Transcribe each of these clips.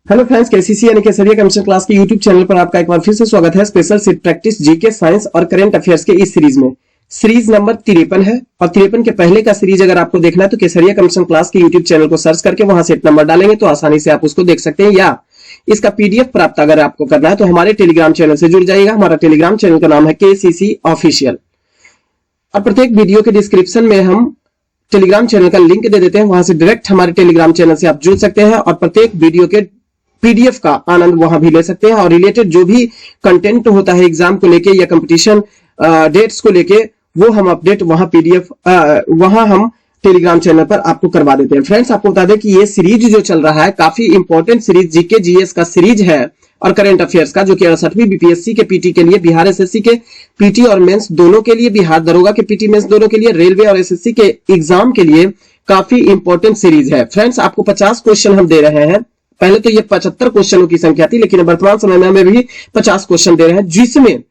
Hello friends, KCC यानी केसरिया commission class के YouTube channel पर आपका एक बार फिर से स्वागत है। Special seat practice GK science और करंट अफेयर्स के इस सीरीज में सीरीज नंबर 53 है और 53 के पहले का सीरीज अगर आपको देखना है तो केसरिया कमीशन क्लास के यूट्यूब चैनल को सर्च करके वहां सेट नंबर डालेंगे तो आसानी से आप उसको देख सकते हैं, या इसका पीडीएफ प्राप्त अगर आपको करना है तो हमारे टेलीग्राम चैनल से जुड़ जाइएगा। हमारा टेलीग्राम चैनल का नाम है केसीसी ऑफिशियल और प्रत्येक वीडियो के डिस्क्रिप्शन में हम टेलीग्राम चैनल का लिंक दे देते हैं, वहां से डायरेक्ट हमारे टेलीग्राम चैनल से आप जुड़ सकते हैं और प्रत्येक वीडियो के पीडीएफ का आनंद वहां भी ले सकते हैं और रिलेटेड जो भी कंटेंट होता है एग्जाम को लेके या कंपटीशन डेट्स को लेके वो हम अपडेट वहां पीडीएफ वहां हम टेलीग्राम चैनल पर आपको करवा देते हैं। फ्रेंड्स, आपको बता दें कि ये सीरीज जो चल रहा है काफी इंपॉर्टेंट सीरीज जीके जीएस का सीरीज है और करंट अफेयर्स का, जो कि 68वीं बीपीएससी के पीटी के लिए, बिहार एसएससी के पीटी और मेंस दोनों के लिए, बिहार दरोगा के पीटी मेंस दोनों के लिए, रेलवे और एसएससी के एग्जाम के लिए काफी इंपॉर्टेंट सीरीज है। फ्रेंड्स, आपको 50 क्वेश्चन हम दे रहे हैं। पहले तो ये 75 क्वेश्चनों की संख्या थी, लेकिन वर्तमान समय में हमें भी 50 क्वेश्चन दे रहे हैं, जिसमें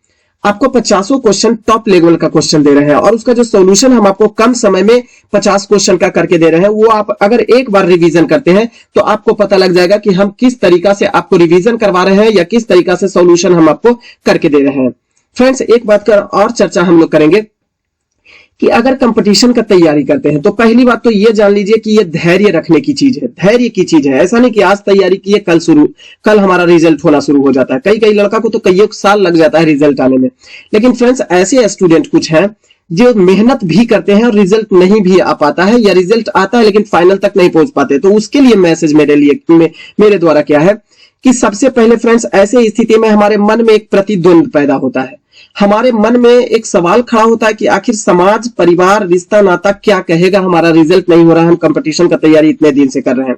आपको 50 क्वेश्चन टॉप लेवल का क्वेश्चन दे रहे हैं और उसका जो सॉल्यूशन हम आपको कम समय में 50 क्वेश्चन का करके दे रहे हैं, वो आप अगर एक बार रिवीजन करते हैं तो आपको पता लग जाएगा कि हम किस तरीका से आपको रिवीजन करवा रहे हैं या किस तरीका से सॉल्यूशन हम आपको करके दे रहे हैं। फ्रेंड्स, एक बात का और चर्चा हम लोग करेंगे कि अगर कंपटीशन का तैयारी करते हैं तो पहली बात तो ये जान लीजिए कि ये धैर्य रखने की चीज है, धैर्य की चीज है। ऐसा नहीं कि आज तैयारी की है कल हमारा रिजल्ट होना शुरू हो जाता है। कई लड़का को तो कई साल लग जाता है रिजल्ट आने में। लेकिन फ्रेंड्स, ऐसे स्टूडेंट कुछ हैं जो मेहनत भी करते हैं और रिजल्ट नहीं भी आ पाता है, या रिजल्ट आता है लेकिन फाइनल तक नहीं पहुंच पाते। तो उसके लिए मैसेज मेरे द्वारा क्या है कि सबसे पहले फ्रेंड्स, ऐसे स्थिति में हमारे मन में एक प्रतिद्वंद पैदा होता है, हमारे मन में एक सवाल खड़ा होता है कि आखिर समाज, परिवार, रिश्ता नाता क्या कहेगा, हमारा रिजल्ट नहीं हो रहा है, हम कंपटीशन का तैयारी इतने दिन से कर रहे हैं।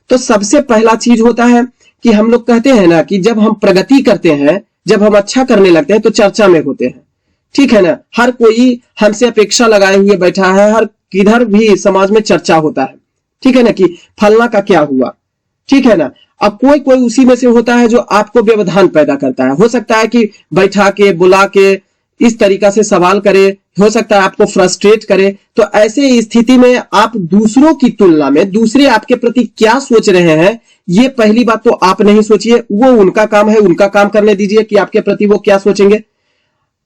तो सबसे पहला चीज होता है कि हम लोग कहते हैं ना कि जब हम प्रगति करते हैं, जब हम अच्छा करने लगते हैं तो चर्चा में होते हैं, ठीक है ना। हर कोई हमसे अपेक्षा लगाए हुए बैठा है, हर किधर भी समाज में चर्चा होता है, ठीक है ना, कि फलना का क्या हुआ, ठीक है ना। अब कोई उसी में से होता है जो आपको व्यवधान पैदा करता है। हो सकता है कि बैठा के, बुला के इस तरीका से सवाल करे, हो सकता है आपको फ्रस्ट्रेट करे। तो ऐसे स्थिति में आप दूसरों की तुलना में दूसरे आपके प्रति क्या सोच रहे हैं, ये पहली बात तो आप नहीं सोचिए, वो उनका काम है, उनका काम करने दीजिए कि आपके प्रति वो क्या सोचेंगे।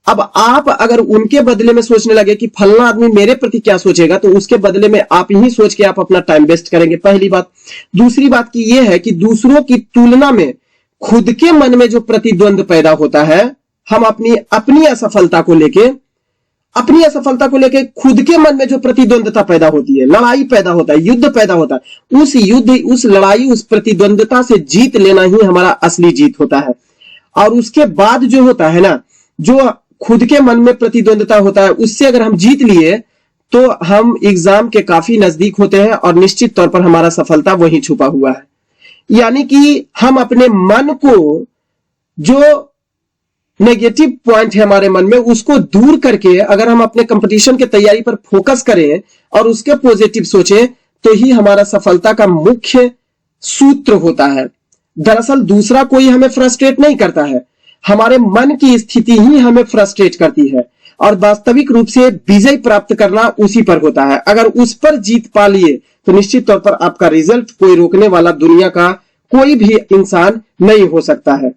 अब आप अगर उनके बदले में सोचने लगे कि फलना आदमी मेरे प्रति क्या सोचेगा, तो उसके बदले में आप ही सोच के आप अपना टाइम वेस्ट करेंगे, पहली बात। दूसरी बात की यह है कि दूसरों की तुलना में खुद के मन में जो प्रतिद्वंद पैदा होता है, हम अपनी असफलता को लेके खुद के मन में जो प्रतिद्वंदता पैदा होती है, लड़ाई पैदा होता है, युद्ध पैदा होता है, उस युद्ध, उस लड़ाई, उस प्रतिद्वंदता से जीत लेना ही हमारा असली जीत होता है। और उसके बाद जो होता है ना, जो खुद के मन में प्रतिद्वंदता होता है, उससे अगर हम जीत लिए तो हम एग्जाम के काफी नजदीक होते हैं और निश्चित तौर पर हमारा सफलता वहीं छुपा हुआ है। यानी कि हम अपने मन को, जो नेगेटिव पॉइंट है हमारे मन में, उसको दूर करके अगर हम अपने कंपटीशन के तैयारी पर फोकस करें और उसके पॉजिटिव सोचें, तो ही हमारा सफलता का मुख्य सूत्र होता है। दरअसल दूसरा कोई हमें फ्रस्ट्रेट नहीं करता है, हमारे मन की स्थिति ही हमें फ्रस्ट्रेट करती है और वास्तविक रूप से विजय प्राप्त करना उसी पर होता है। अगर उस पर जीत पा लिए तो निश्चित तौर पर आपका रिजल्ट कोई रोकने वाला दुनिया का कोई भी इंसान नहीं हो सकता है,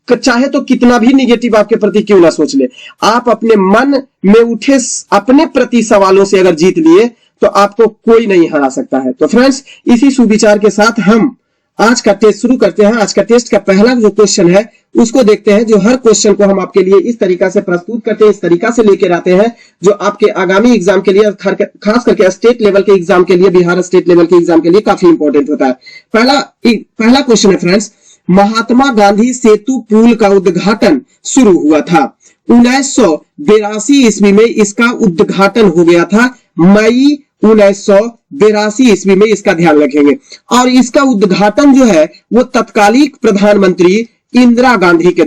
चाहे तो कितना भी निगेटिव आपके प्रति क्यों ना सोच ले। आप अपने मन में उठे अपने प्रति सवालों से अगर जीत लिए तो आपको कोई नहीं हरा सकता है। तो फ्रेंड्स, इसी सुविचार के साथ हम आज का टेस्ट शुरू करते हैं। आज का टेस्ट का पहला जो क्वेश्चन है उसको देखते हैं, जो हर क्वेश्चन को हम आपके लिए इस तरीका से प्रस्तुत करते हैं, इस तरीका से लेकर आते हैं जो आपके आगामी एग्जाम के लिए, खास करके स्टेट लेवल के एग्जाम के लिए, बिहार स्टेट लेवल के एग्जाम के लिए काफी इंपॉर्टेंट होता है। पहला क्वेश्चन है फ्रेंड्स, महात्मा गांधी सेतु पुल का उद्घाटन शुरू हुआ था। 1982 ईस्वी में इसका उद्घाटन हो गया था, मई 1982 ईस्वी में, इसका ध्यान रखेंगे। और इसका उद्घाटन जो है वो तत्कालीन प्रधानमंत्री इंदिरा गांधी के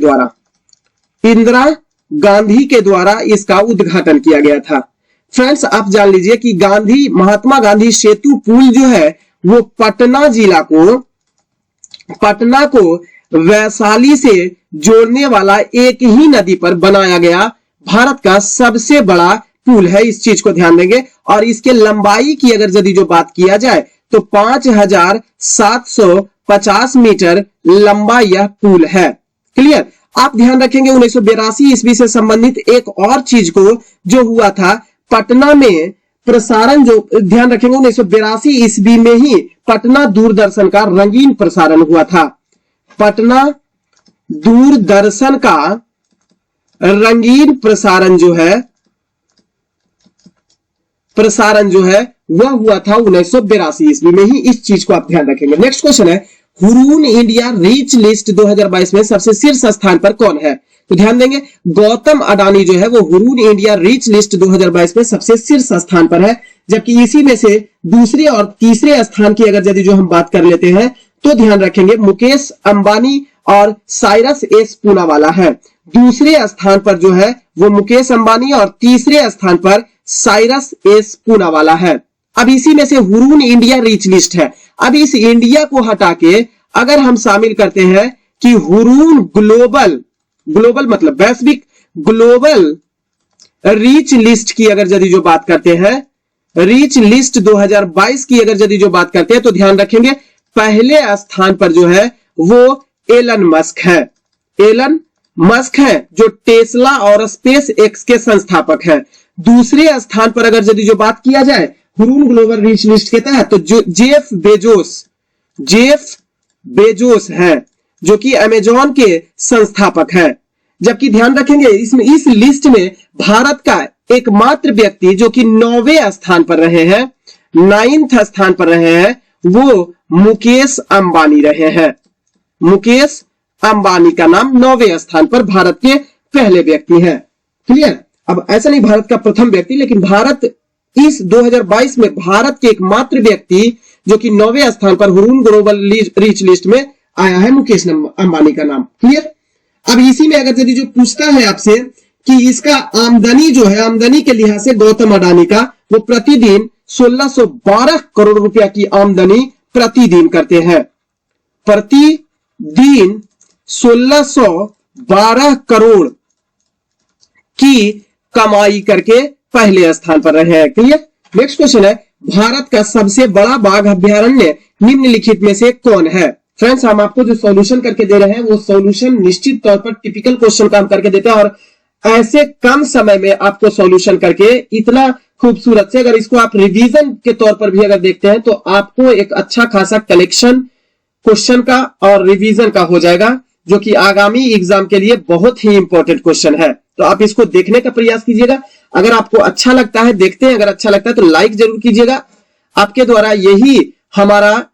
द्वारा इसका उद्घाटन किया गया था। फ्रेंड्स, आप जान लीजिए कि महात्मा गांधी सेतु पुल जो है वो पटना को वैशाली से जोड़ने वाला एक ही नदी पर बनाया गया भारत का सबसे बड़ा पुल है। इस चीज को ध्यान देंगे। और इसके लंबाई की अगर यदि जो बात किया जाए तो 5,700 50 मीटर लंबा यह पुल है। क्लियर। आप ध्यान रखेंगे 1982 ईस्वी से संबंधित एक और चीज को जो हुआ था पटना में प्रसारण, जो ध्यान रखेंगे 1982 ईस्वी में ही पटना दूरदर्शन का रंगीन प्रसारण हुआ था। पटना दूरदर्शन का रंगीन प्रसारण जो है वह हुआ था 1982 ईस्वी में ही। इस चीज को आप ध्यान रखेंगे। नेक्स्ट क्वेश्चन है, हुरून इंडिया रीच लिस्ट 2022 में सबसे शीर्ष स्थान पर कौन है? तो ध्यान देंगे गौतम अडानी जो है वो हुरून इंडिया रीच लिस्ट 2022 में सबसे शीर्ष स्थान पर है, जबकि इसी में से दूसरे और तीसरे स्थान की अगर यदि जो हम बात कर लेते हैं तो ध्यान रखेंगे मुकेश अंबानी और साइरस एस पूनावाला है। दूसरे स्थान पर जो है वो मुकेश अंबानी और तीसरे स्थान पर साइरस एस पूनावाला है। अब इसी में से हुरून इंडिया रीच लिस्ट है। अब इस इंडिया को हटा के अगर हम शामिल करते हैं कि हुरून ग्लोबल मतलब वैश्विक ग्लोबल रीच लिस्ट की अगर यदि जो बात करते हैं, रीच लिस्ट 2022 की अगर यदि जो बात करते हैं तो ध्यान रखेंगे पहले स्थान पर जो है वो एलन मस्क है। एलन मस्क है जो टेस्ला और स्पेस एक्स के संस्थापक है। दूसरे स्थान पर अगर यदि जो बात किया जाए हुरून ग्लोबल रीच लिस्ट के तहत तो जो जेफ बेजोस है जो कि अमेजॉन के संस्थापक है। जबकि ध्यान रखेंगे इसमें इस लिस्ट में भारत का एकमात्र व्यक्ति जो कि 9वें स्थान पर रहे हैं, 9th स्थान पर रहे हैं, वो मुकेश अंबानी रहे हैं। मुकेश अंबानी का नाम 9वें स्थान पर भारत के पहले व्यक्ति हैं। क्लियर। अब ऐसा नहीं भारत का प्रथम व्यक्ति, लेकिन भारत इस 2022 में भारत के एकमात्र व्यक्ति जो कि 9वें स्थान पर हुरून ग्लोबल रीच लिस्ट में आया है, मुकेश अंबानी का नाम। क्लियर। अब इसी में अगर यदि जो पूछता है आपसे कि इसका आमदनी जो है, आमदनी के लिहाज से गौतम अडानी का वो प्रतिदिन 1612 करोड़ रुपया की आमदनी प्रतिदिन करते हैं। प्रतिदिन 1612 करोड़ की कमाई करके पहले स्थान पर रहे हैं। क्लियर। नेक्स्ट क्वेश्चन है, भारत का सबसे बड़ा बाघ अभ्यारण्य निम्नलिखित में से कौन है? फ्रेंड्स, हम आपको जो सॉल्यूशन करके दे रहे हैं वो सॉल्यूशन निश्चित तौर पर टिपिकल क्वेश्चन का हम करके देते हैं, और ऐसे कम समय में आपको सॉल्यूशन करके इतना खूबसूरत से, अगर इसको आप रिवीजन के तौर पर भी अगर देखते हैं तो आपको एक अच्छा खासा कलेक्शन क्वेश्चन का और रिवीजन का हो जाएगा, जो कि आगामी एग्जाम के लिए बहुत ही इंपॉर्टेंट क्वेश्चन है। तो आप इसको देखने का प्रयास कीजिएगा। अगर आपको अच्छा लगता है, देखते हैं, अगर अच्छा लगता है तो लाइक जरूर कीजिएगा। आपके द्वारा यही हमारा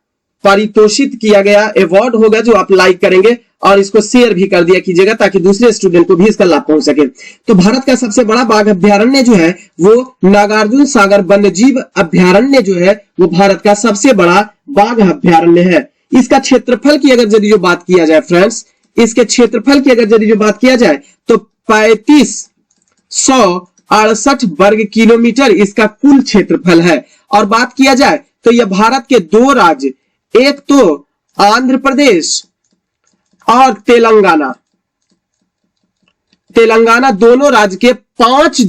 पारितोषित किया गया अवार्ड होगा जो आप लाइक करेंगे, और इसको शेयर भी कर दिया कीजिएगा ताकि दूसरे स्टूडेंट को भी इसका लाभ पहुंच सके। तो भारत का सबसे बड़ा बाघ अभ्यारण्य जो है वो नागार्जुन सागर वन्यजीव अभ्यारण्य जो है वो भारत का सबसे बड़ा बाघ अभ्यारण्य है। इसका क्षेत्रफल की अगर यदि जो बात किया जाए फ्रेंड्स, इसके क्षेत्रफल की अगर यदि जो बात किया जाए तो 3568 वर्ग किलोमीटर इसका कुल क्षेत्रफल है। और बात किया जाए तो यह भारत के 2 राज्य, एक तो आंध्र प्रदेश और तेलंगाना दोनों राज्य के 5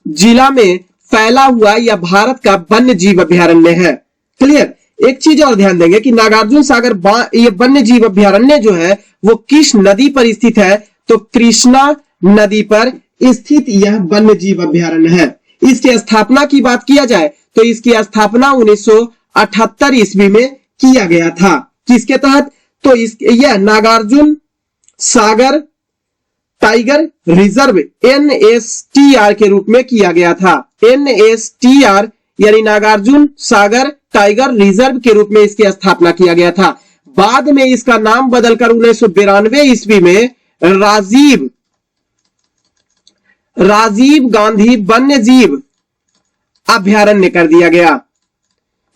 जिला में फैला हुआ यह भारत का वन्य जीव अभ्यारण्य है। क्लियर। एक चीज और ध्यान देंगे कि नागार्जुन सागर ये वन्य जीव अभ्यारण्य जो है वो किस नदी पर स्थित है? तो कृष्णा नदी पर स्थित यह वन्य जीव अभ्यारण्य है। इसकी स्थापना की बात किया जाए तो इसकी स्थापना 1978 ईस्वी में किया गया था। किसके तहत? तो यह Nagarjuna Sagar tiger reserve NSTR के रूप में किया गया था। NSTR यानी नागार्जुन सागर टाइगर रिजर्व के रूप में इसकी स्थापना किया गया था। बाद में इसका नाम बदलकर 1992 ईस्वी में राजीव गांधी वन्य जीव अभ्यारण्य कर दिया गया।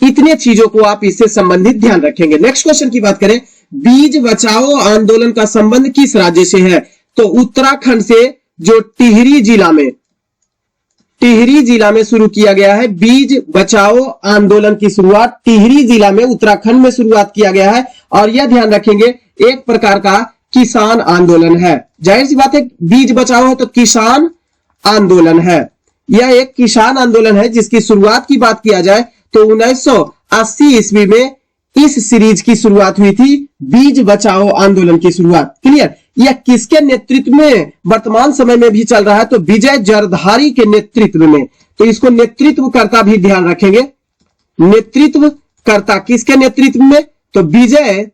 इतने चीजों को आप इससे संबंधित ध्यान रखेंगे। नेक्स्ट क्वेश्चन की बात करें, बीज बचाओ आंदोलन का संबंध किस राज्य से है? तो उत्तराखंड से, जो टिहरी जिला में शुरू किया गया है। बीज बचाओ आंदोलन की शुरुआत टिहरी जिला में उत्तराखंड में शुरुआत किया गया है। और यह ध्यान रखेंगे एक प्रकार का किसान आंदोलन है। जाहिर सी बात है बीज बचाओ है तो किसान आंदोलन है। यह एक किसान आंदोलन है जिसकी शुरुआत की बात किया जाए तो 1980 ईस्वी में इस सीरीज की शुरुआत हुई थी बीज बचाओ आंदोलन की शुरुआत। क्लियर? यह किसके नेतृत्व में वर्तमान समय में भी चल रहा है? तो विजय जरधारी के नेतृत्व में। तो इसको नेतृत्वकर्ता भी ध्यान रखेंगे। नेतृत्वकर्ता किसके नेतृत्व में? तो विजय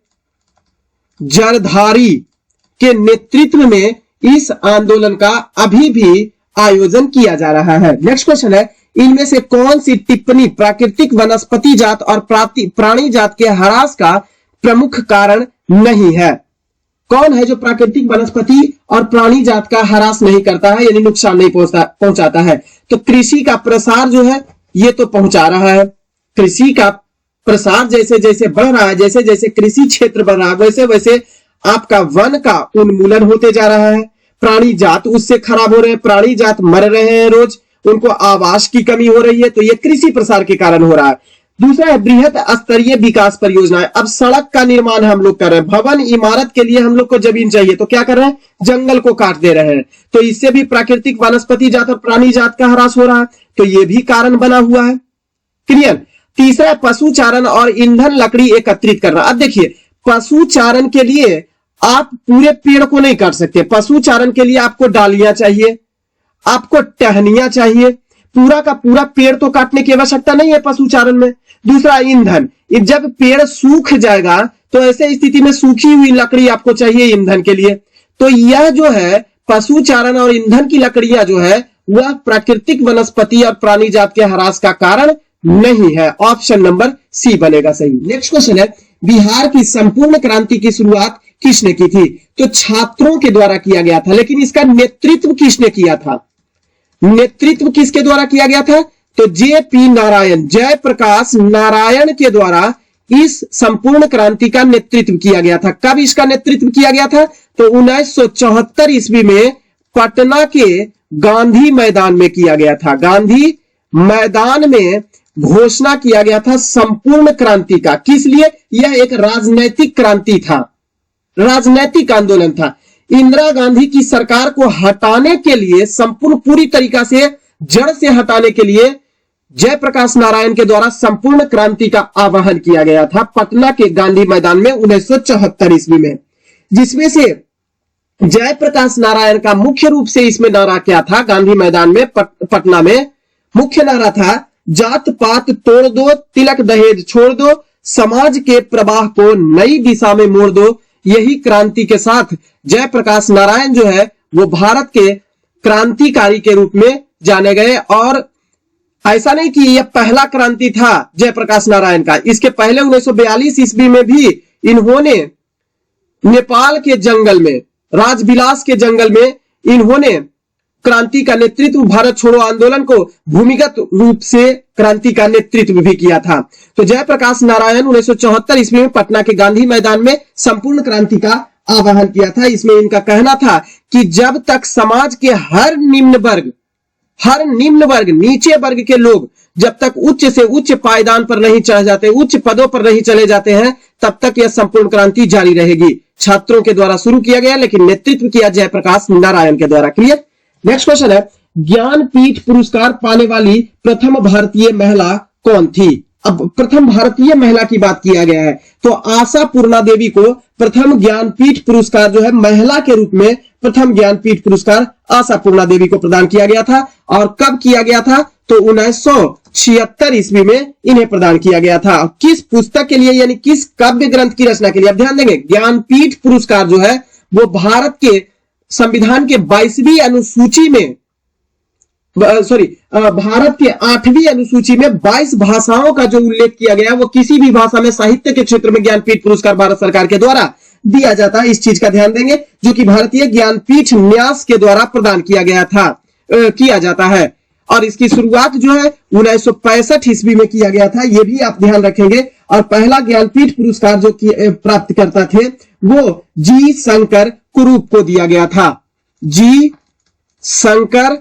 जरधारी के नेतृत्व में इस आंदोलन का अभी भी आयोजन किया जा रहा है। नेक्स्ट क्वेश्चन है, इनमें से कौन सी टिप्पणी प्राकृतिक वनस्पति जात और प्राणी जात के ह्रास का प्रमुख कारण नहीं है? कौन है जो प्राकृतिक वनस्पति और प्राणी जात का ह्रास नहीं करता है, यानी नुकसान नहीं पहुंचाता है? तो कृषि का प्रसार जो है ये तो पहुंचा रहा है। कृषि का प्रसार जैसे जैसे बढ़ रहा है, जैसे जैसे कृषि क्षेत्र बढ़ रहा है, वैसे वैसे आपका वन का उन्मूलन होते जा रहा है। प्राणी जात उससे खराब हो रहे हैं, प्राणी जात मर रहे हैं रोज, उनको आवास की कमी हो रही है। तो ये कृषि प्रसार के कारण हो रहा है। दूसरा है बृहत स्तरीय विकास परियोजनाएं। अब सड़क का निर्माण हम लोग कर रहे हैं, भवन इमारत के लिए हम लोग को जमीन चाहिए, तो क्या कर रहे हैं? जंगल को काट दे रहे हैं। तो इससे भी प्राकृतिक वनस्पति जात और प्राणी जात का ह्रास हो रहा है। तो ये भी कारण बना हुआ है। क्लियर? तीसरा पशुचारण और ईंधन लकड़ी एकत्रित करना। अब देखिए, पशुचारण के लिए आप पूरे पेड़ को नहीं काट सकते। पशुचारण के लिए आपको डालियां चाहिए, आपको टहनियां चाहिए, पूरा का पूरा पेड़ तो काटने की आवश्यकता नहीं है पशुचारण में। दूसरा ईंधन, जब पेड़ सूख जाएगा तो ऐसे स्थिति में सूखी हुई लकड़ी आपको चाहिए ईंधन के लिए। तो यह जो है पशुचारण और ईंधन की लकड़ियां जो है वह प्राकृतिक वनस्पति और प्राणी जात के ह्रास का कारण नहीं है। ऑप्शन नंबर सी बनेगा सही। नेक्स्ट क्वेश्चन है, बिहार की संपूर्ण क्रांति की शुरुआत किसने की थी? तो छात्रों के द्वारा किया गया था, लेकिन इसका नेतृत्व किसने किया था? नेतृत्व किसके द्वारा किया गया था? तो जेपी नारायण, जयप्रकाश नारायण के द्वारा इस संपूर्ण क्रांति का नेतृत्व किया गया था। कब इसका नेतृत्व किया गया था? तो 1974 ईस्वी में पटना के गांधी मैदान में किया गया था। गांधी मैदान में घोषणा किया गया था संपूर्ण क्रांति का। किस लिए? यह एक राजनैतिक क्रांति था, राजनैतिक आंदोलन था। इंदिरा गांधी की सरकार को हटाने के लिए, संपूर्ण पूरी तरीका से जड़ से हटाने के लिए जयप्रकाश नारायण के द्वारा संपूर्ण क्रांति का आह्वान किया गया था पटना के गांधी मैदान में 1974 ईस्वी में। जिसमें से जयप्रकाश नारायण का मुख्य रूप से इसमें नारा क्या था? गांधी मैदान में पटना में मुख्य नारा था, जात पात तोड़ दो, तिलक दहेज छोड़ दो, समाज के प्रवाह को नई दिशा में मोड़ दो। यही क्रांति के साथ जयप्रकाश नारायण जो है वो भारत के क्रांतिकारी के रूप में जाने गए। और ऐसा नहीं कि यह पहला क्रांति था जयप्रकाश नारायण का, इसके पहले 1942 ईस्वी में भी इन्होंने नेपाल के जंगल में, राजविलास के जंगल में इन्होंने क्रांति का नेतृत्व, भारत छोड़ो आंदोलन को भूमिगत रूप से क्रांति का नेतृत्व भी किया था। तो जयप्रकाश नारायण 1974 ईस्वी में पटना के गांधी मैदान में संपूर्ण क्रांति का आह्वान किया था। इसमें इनका कहना था कि जब तक समाज के हर निम्न वर्ग नीचे वर्ग के लोग जब तक उच्च से उच्च पायदान पर नहीं चढ़ जाते, उच्च पदों पर नहीं चले जाते हैं, तब तक यह संपूर्ण क्रांति जारी रहेगी। छात्रों के द्वारा शुरू किया गया, लेकिन नेतृत्व किया जयप्रकाश नारायण के द्वारा। क्लियर? नेक्स्ट क्वेश्चन है, ज्ञानपीठ पुरस्कार पाने वाली प्रथम भारतीय महिला कौन थी? अब प्रथम भारतीय महिला की बात किया गया है, तो आशा पूर्णा देवी को प्रथम ज्ञानपीठ पुरस्कार जो है महिला के रूप में प्रथम ज्ञानपीठ पुरस्कार आशा पूर्णा देवी को प्रदान किया गया था। और कब किया गया था? तो 1976 ईस्वी में इन्हें प्रदान किया गया था। किस पुस्तक के लिए, यानी किस काव्य ग्रंथ की रचना के लिए? अब ध्यान देंगे, ज्ञानपीठ पुरस्कार जो है वो भारत के संविधान के 22वीं अनुसूची में, भारत के 8वीं अनुसूची में 22 भाषाओं का जो उल्लेख किया गया, वो किसी भी भाषा में साहित्य के क्षेत्र में ज्ञानपीठ पुरस्कार भारत सरकार के द्वारा दिया जाता है। इस चीज का ध्यान देंगे, जो कि भारतीय ज्ञानपीठ न्यास के द्वारा प्रदान किया गया था, किया जाता है। और इसकी शुरुआत जो है 1965 ईस्वी में किया गया था, यह भी आप ध्यान रखेंगे। और पहला ज्ञानपीठ पुरस्कार जो प्राप्त करता थे वो जी शंकर कुरूप को दिया गया था। जी शंकर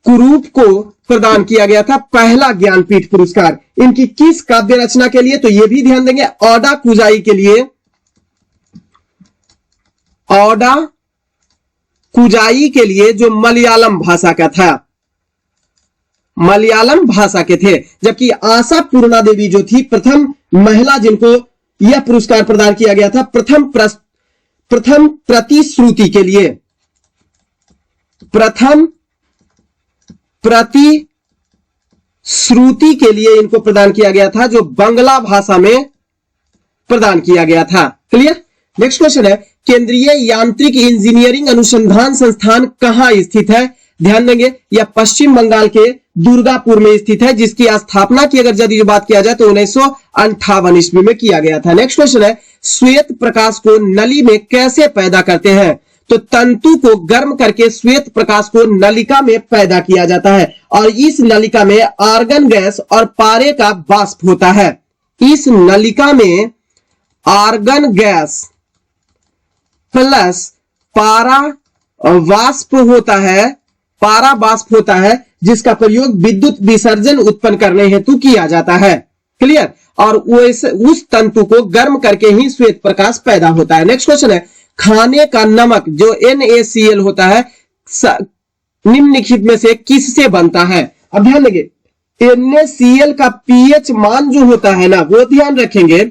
कुरूप को प्रदान किया गया था पहला ज्ञानपीठ पुरस्कार। इनकी किस काव्य रचना के लिए? तो यह भी ध्यान देंगे, ओडा कुजाई के लिए। ओडा कुजाई के लिए जो मलयालम भाषा का था, मलयालम भाषा के थे, जबकि आशा पूर्णा देवी जो थी प्रथम महिला जिनको यह पुरस्कार प्रदान किया गया था प्रथम प्रतिश्रुति के लिए, प्रथम प्रतिश्रुति के लिए इनको प्रदान किया गया था, जो बांग्ला भाषा में प्रदान किया गया था। क्लियर। नेक्स्ट क्वेश्चन है, केंद्रीय यांत्रिक इंजीनियरिंग अनुसंधान संस्थान कहां स्थित है? ध्यान देंगे, यह पश्चिम बंगाल के दुर्गापुर में स्थित है, जिसकी स्थापना की अगर यदि बात किया जाए तो 1958 ईस्वी में किया गया था। नेक्स्ट क्वेश्चन है, श्वेत प्रकाश को नली में कैसे पैदा करते हैं? तो तंतु को गर्म करके श्वेत प्रकाश को नलिका में पैदा किया जाता है, और इस नलिका में आर्गन गैस और पारे का वाष्प होता है। इस नलिका में आर्गन गैस प्लस पारा वाष्प होता है, पारा वाष्प होता है, जिसका प्रयोग विद्युत विसर्जन उत्पन्न करने हेतु किया जाता है। क्लियर। और उस तंतु को गर्म करके ही श्वेत प्रकाश पैदा होता है। नेक्स्ट क्वेश्चन है, खाने का नमक जो NaCl होता है निम्नलिखित में से किससे बनता है? अब ध्यान देंगे, NaCl का pH मान जो होता है ना, वो ध्यान रखेंगे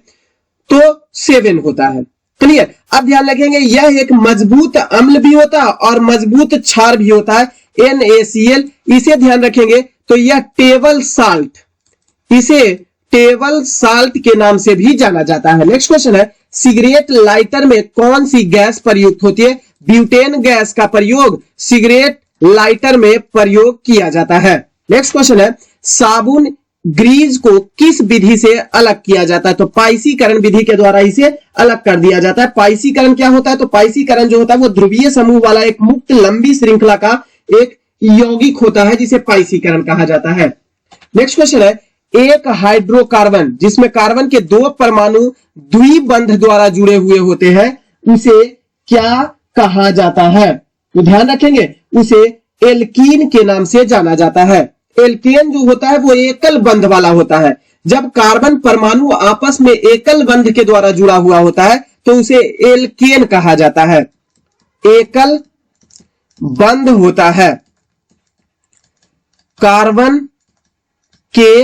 तो 7 होता है। क्लियर। अब ध्यान रखेंगे, यह एक मजबूत अम्ल भी होता है और मजबूत क्षार भी होता है NaCl। इसे ध्यान रखेंगे तो यह टेबल साल्ट, इसे टेबल साल्ट के नाम से भी जाना जाता है। नेक्स्ट क्वेश्चन है, सिगरेट लाइटर में कौन सी गैस प्रयुक्त होती है? ब्यूटेन गैस का प्रयोग सिगरेट लाइटर में प्रयोग किया जाता है। नेक्स्ट क्वेश्चन है, साबुन ग्रीज को किस विधि से अलग किया जाता है? तो पाइसीकरण विधि के द्वारा इसे अलग कर दिया जाता है। पाइसीकरण क्या होता है? तो पाइसीकरण जो होता है वो ध्रुवीय समूह वाला एक मुक्त लंबी श्रृंखला का एक यौगिक होता है, जिसे पाइसीकरण कहा जाता है। नेक्स्ट क्वेश्चन है, एक हाइड्रोकार्बन जिसमें कार्बन के 2 परमाणु द्विबंध द्वारा जुड़े हुए होते हैं, उसे क्या कहा जाता है? तो ध्यान रखेंगे, उसे एल्कीन के नाम से जाना जाता है। एल्केन जो होता है वो एकल बंध वाला होता है। जब कार्बन परमाणु आपस में एकल बंध के द्वारा जुड़ा हुआ होता है तो उसे एल्केन कहा जाता है। एकल बंध होता है कार्बन के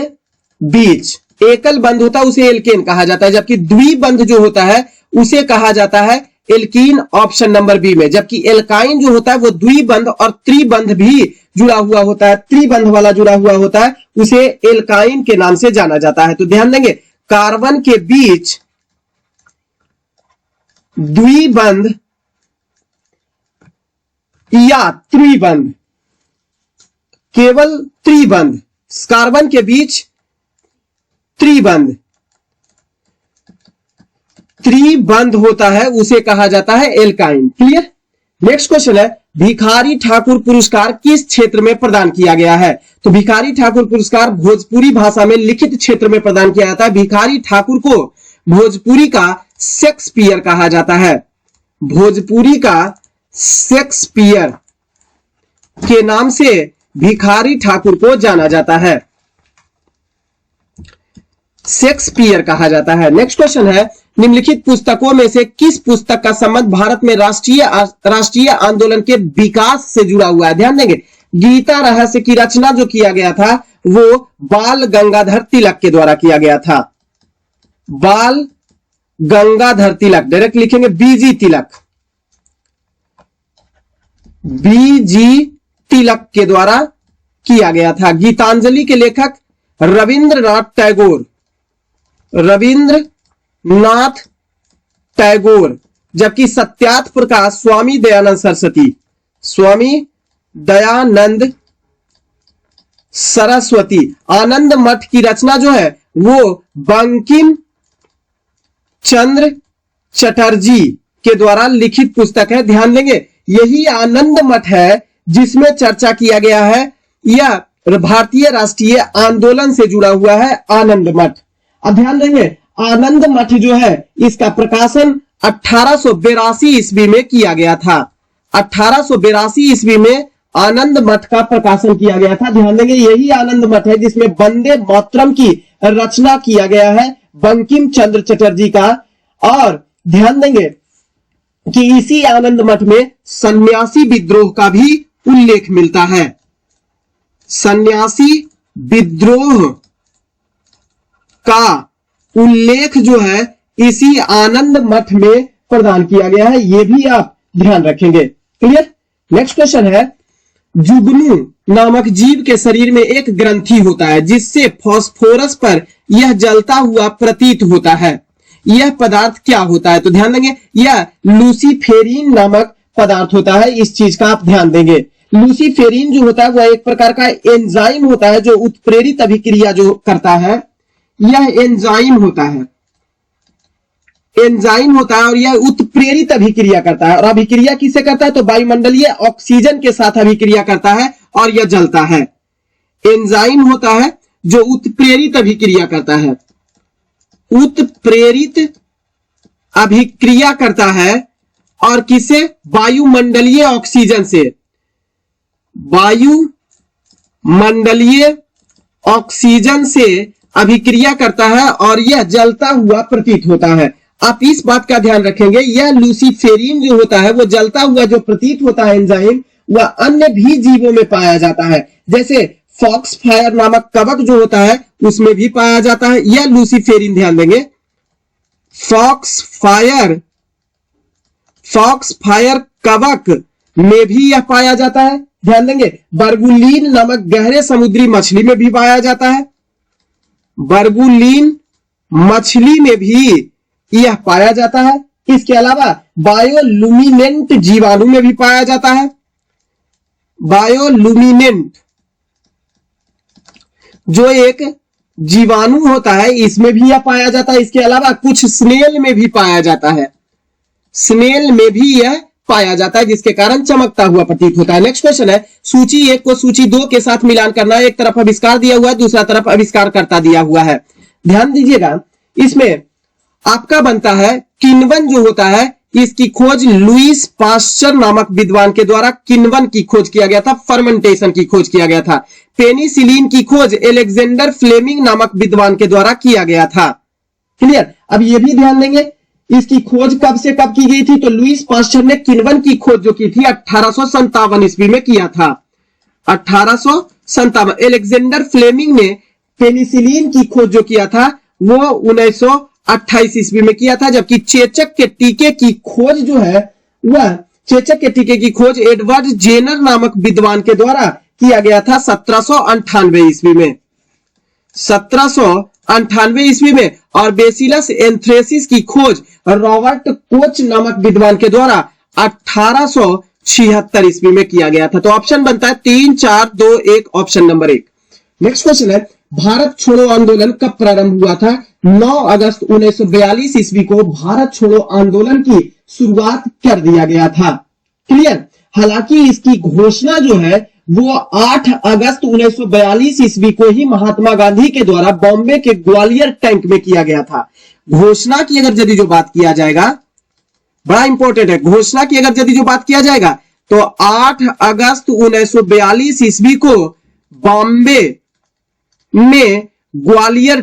बीच, एकल बंध होता है उसे एल्केन कहा जाता है, जबकि द्विबंध जो होता है उसे कहा जाता है एल्कीन, ऑप्शन नंबर बी में। जबकि एल्काइन जो होता है वो द्विबंध और त्रिबंध भी जुड़ा हुआ होता है, त्रिबंध वाला जुड़ा हुआ होता है, उसे एल्काइन के नाम से जाना जाता है। तो ध्यान देंगे, कार्बन के बीच द्विबंध या त्रिबंध, केवल त्रिबंध, कार्बन के बीच त्रिबंध होता है, उसे कहा जाता है एल्काइन। क्लियर। नेक्स्ट क्वेश्चन है, भिखारी ठाकुर पुरस्कार किस क्षेत्र में प्रदान किया गया है? तो भिखारी ठाकुर पुरस्कार भोजपुरी भाषा में लिखित क्षेत्र में प्रदान किया जाता है। भिखारी ठाकुर को भोजपुरी का शेक्सपियर कहा जाता है। भोजपुरी का शेक्सपियर के नाम से भिखारी ठाकुर को जाना जाता है, शेक्सपियर कहा जाता है। नेक्स्ट क्वेश्चन है, निम्नलिखित पुस्तकों में से किस पुस्तक का संबंध भारत में राष्ट्रीय आंदोलन के विकास से जुड़ा हुआ है? ध्यान देंगे, गीता रहस्य की रचना जो किया गया था वो बाल गंगाधर तिलक के द्वारा किया गया था। बाल गंगाधर तिलक, डायरेक्ट लिखेंगे बीजी तिलक, बीजी तिलक के द्वारा किया गया था। गीतांजलि के लेखक रविंद्रनाथ टैगोर, जबकि सत्यार्थ प्रकाश स्वामी दयानंद सरस्वती। आनंद मठ की रचना जो है वो बंकिम चंद्र चटर्जी के द्वारा लिखित पुस्तक है। ध्यान देंगे, यही आनंद मठ है जिसमें चर्चा किया गया है, यह भारतीय राष्ट्रीय आंदोलन से जुड़ा हुआ है आनंद मठ। अब ध्यान देंगे, आनंद मठ जो है इसका प्रकाशन 1882 ईस्वी में किया गया था। 1882 ईस्वी में आनंद मठ का प्रकाशन किया गया था। ध्यान देंगे, यही आनंद मठ है जिसमें वंदे मातरम की रचना किया गया है बंकिम चंद्र चटर्जी का। और ध्यान देंगे कि इसी आनंद मठ में सन्यासी विद्रोह का भी उल्लेख मिलता है। सन्यासी विद्रोह का उल्लेख जो है इसी आनंद मठ में प्रदान किया गया है, यह भी आप ध्यान रखेंगे। क्लियर। नेक्स्ट क्वेश्चन है, जुगनू नामक जीव के शरीर में एक ग्रंथि होता है जिससे फास्फोरस पर यह जलता हुआ प्रतीत होता है, यह पदार्थ क्या होता है? तो ध्यान देंगे, यह लूसीफेरिन नामक पदार्थ होता है, इस चीज का आप ध्यान देंगे। लूसीफेरिन जो होता है वह एक प्रकार का एंजाइम होता है जो उत्प्रेरित अभिक्रिया जो करता है, यह एंजाइम होता है, एंजाइम होता है और यह उत्प्रेरित अभिक्रिया करता है। और अभिक्रिया किससे करता है? तो वायुमंडलीय ऑक्सीजन के साथ अभिक्रिया करता है और यह जलता है। एंजाइम होता है जो उत्प्रेरित अभिक्रिया करता है, उत्प्रेरित अभिक्रिया करता है और किसे? वायुमंडलीय ऑक्सीजन से, वायुमंडलीय ऑक्सीजन से अभिक्रिया करता है और यह जलता हुआ प्रतीत होता है। आप इस बात का ध्यान रखेंगे, यह लूसीफेरिन जो होता है वो जलता हुआ जो प्रतीत होता है एंजाइम, वह अन्य भी जीवों में पाया जाता है, जैसे फॉक्सफायर नामक कवक जो होता है उसमें भी पाया जाता है। यह लूसीफेरिन, ध्यान देंगे, फॉक्सफायर कवक में भी यह पाया जाता है। ध्यान देंगे, बर्गुलिन नामक गहरे समुद्री मछली में भी पाया जाता है, बर्गुलिन मछली में भी यह पाया जाता है। इसके अलावा बायोलुमिनेंट जीवाणु में भी पाया जाता है, बायोलुमिनेंट जो एक जीवाणु होता है इसमें भी यह पाया जाता है। इसके अलावा कुछ स्नेल में भी पाया जाता है, स्नेल में भी यह पाया जाता है, जिसके कारण चमकता हुआ प्रतीत होता है। नेक्स्ट क्वेश्चन है, सूची 1 को सूची 2 के साथ मिलान करना है। एक तरफ आविष्कार दिया हुआ है, दूसरा तरफ आविष्कारकर्ता दिया हुआ है। ध्यान दीजिएगा, इसमें आपका बनता है किण्वन जो होता है, इसकी खोज लुईस पास्चर नामक विद्वान के द्वारा किण्वन की खोज किया गया था, फर्मेंटेशन की खोज किया गया था। पेनिसिलिन की खोज एलेक्जेंडर फ्लेमिंग नामक विद्वान के द्वारा किया गया था। क्लियर। अब यह भी ध्यान देंगे, इसकी खोज कब से कब की गई थी? तो लुईस पास्चर ने किण्वन की खोज जो की थी 1857 ईस्वी में किया था, 1857। एलेक्जेंडर फ्लेमिंग ने पेनिसिलिन की खोज जो किया था वो 1928 ईस्वी में किया था, जबकि चेचक के टीके की खोज जो है वह चेचक के टीके की खोज एडवर्ड जेनर नामक विद्वान के द्वारा किया गया था 1798 ईस्वी में, 1798 ईस्वी में। और बेसिलस एंथ्रेसिस की खोज रॉबर्ट कोच नामक विद्वान के द्वारा 1876 ईस्वी में किया गया था। तो ऑप्शन बनता है 3, 4, 2, 1, ऑप्शन नंबर 1। नेक्स्ट क्वेश्चन है, भारत छोड़ो आंदोलन कब प्रारंभ हुआ था? 9 अगस्त 1942 ईस्वी को भारत छोड़ो आंदोलन की शुरुआत कर दिया गया था। क्लियर। हालांकि इसकी घोषणा जो है वो 8 अगस्त 1942 ईस्वी को ही महात्मा गांधी के द्वारा बॉम्बे के ग्वालियर टैंक में किया गया था। घोषणा की अगर यदि जो बात किया जाएगा, बड़ा इंपॉर्टेंट है, घोषणा की अगर यदि जो बात किया जाएगा तो 8 अगस्त 1942 ईस्वी को बॉम्बे में ग्वालियर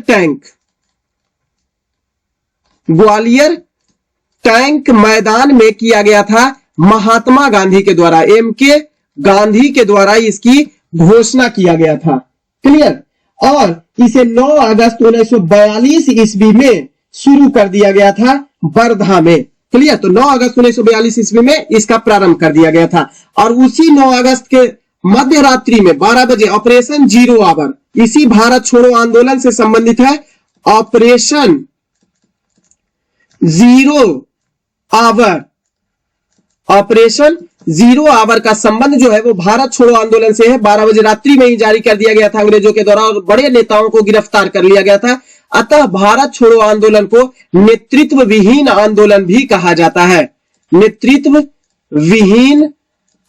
टैंक मैदान में किया गया था महात्मा गांधी के द्वारा, एम.के. गांधी के द्वारा इसकी घोषणा किया गया था। क्लियर। और इसे 9 अगस्त 1942 ईस्वी में शुरू कर दिया गया था वर्धा में। क्लियर। तो 9 अगस्त 1942 ईस्वी में इसका प्रारंभ कर दिया गया था और उसी 9 अगस्त के मध्य रात्रि में 12 बजे ऑपरेशन जीरो आवर, इसी भारत छोड़ो आंदोलन से संबंधित है। Operation zero hour, operation zero hour का संबंध जो है वो भारत छोड़ो आंदोलन से है। 12 बजे रात्रि में ही जारी कर दिया गया था अंग्रेजों के द्वारा और बड़े नेताओं को गिरफ्तार कर लिया गया था। अतः भारत छोड़ो आंदोलन को नेतृत्व विहीन आंदोलन भी कहा जाता है। नेतृत्व विहीन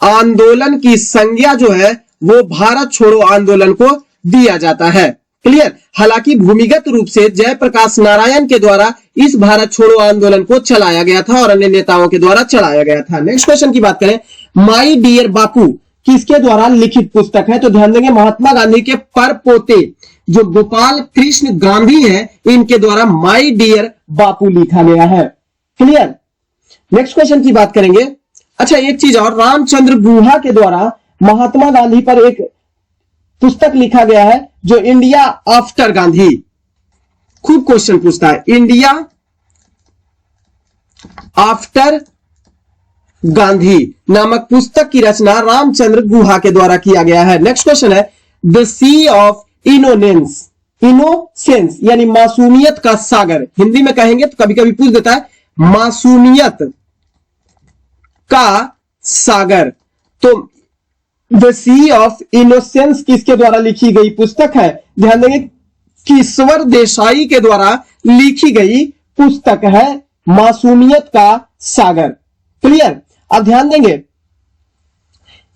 आंदोलन की संज्ञा जो है वो भारत छोड़ो आंदोलन को दिया जाता है। क्लियर। हालांकि भूमिगत रूप से जयप्रकाश नारायण के द्वारा इस भारत छोड़ो आंदोलन को चलाया गया था और अन्य नेताओं के द्वारा चलाया गया था। नेक्स्ट क्वेश्चन की बात करें, माई डियर बापू किसके द्वारा लिखित पुस्तक है? तो ध्यान देंगे, महात्मा गांधी के परपोते जो गोपाल कृष्ण गांधी हैं, इनके द्वारा माई डियर बापू लिखा गया है। क्लियर। नेक्स्ट क्वेश्चन की बात करेंगे। अच्छा, एक चीज और, रामचंद्र गुहा के द्वारा महात्मा गांधी पर एक पुस्तक लिखा गया है जो इंडिया आफ्टर गांधी, खूब क्वेश्चन पूछता है, इंडिया आफ्टर गांधी नामक पुस्तक की रचना रामचंद्र गुहा के द्वारा किया गया है। नेक्स्ट क्वेश्चन है, the sea of innocence, innocence यानी मासूमियत का सागर, हिंदी में कहेंगे तो कभी कभी पूछ देता है मासूमियत का सागर। तो द सी ऑफ इनोसेंस किसके द्वारा लिखी गई पुस्तक है? ध्यान देंगे, किश्वर देसाई के द्वारा लिखी गई पुस्तक है मासूमियत का सागर। क्लियर? अब ध्यान देंगे,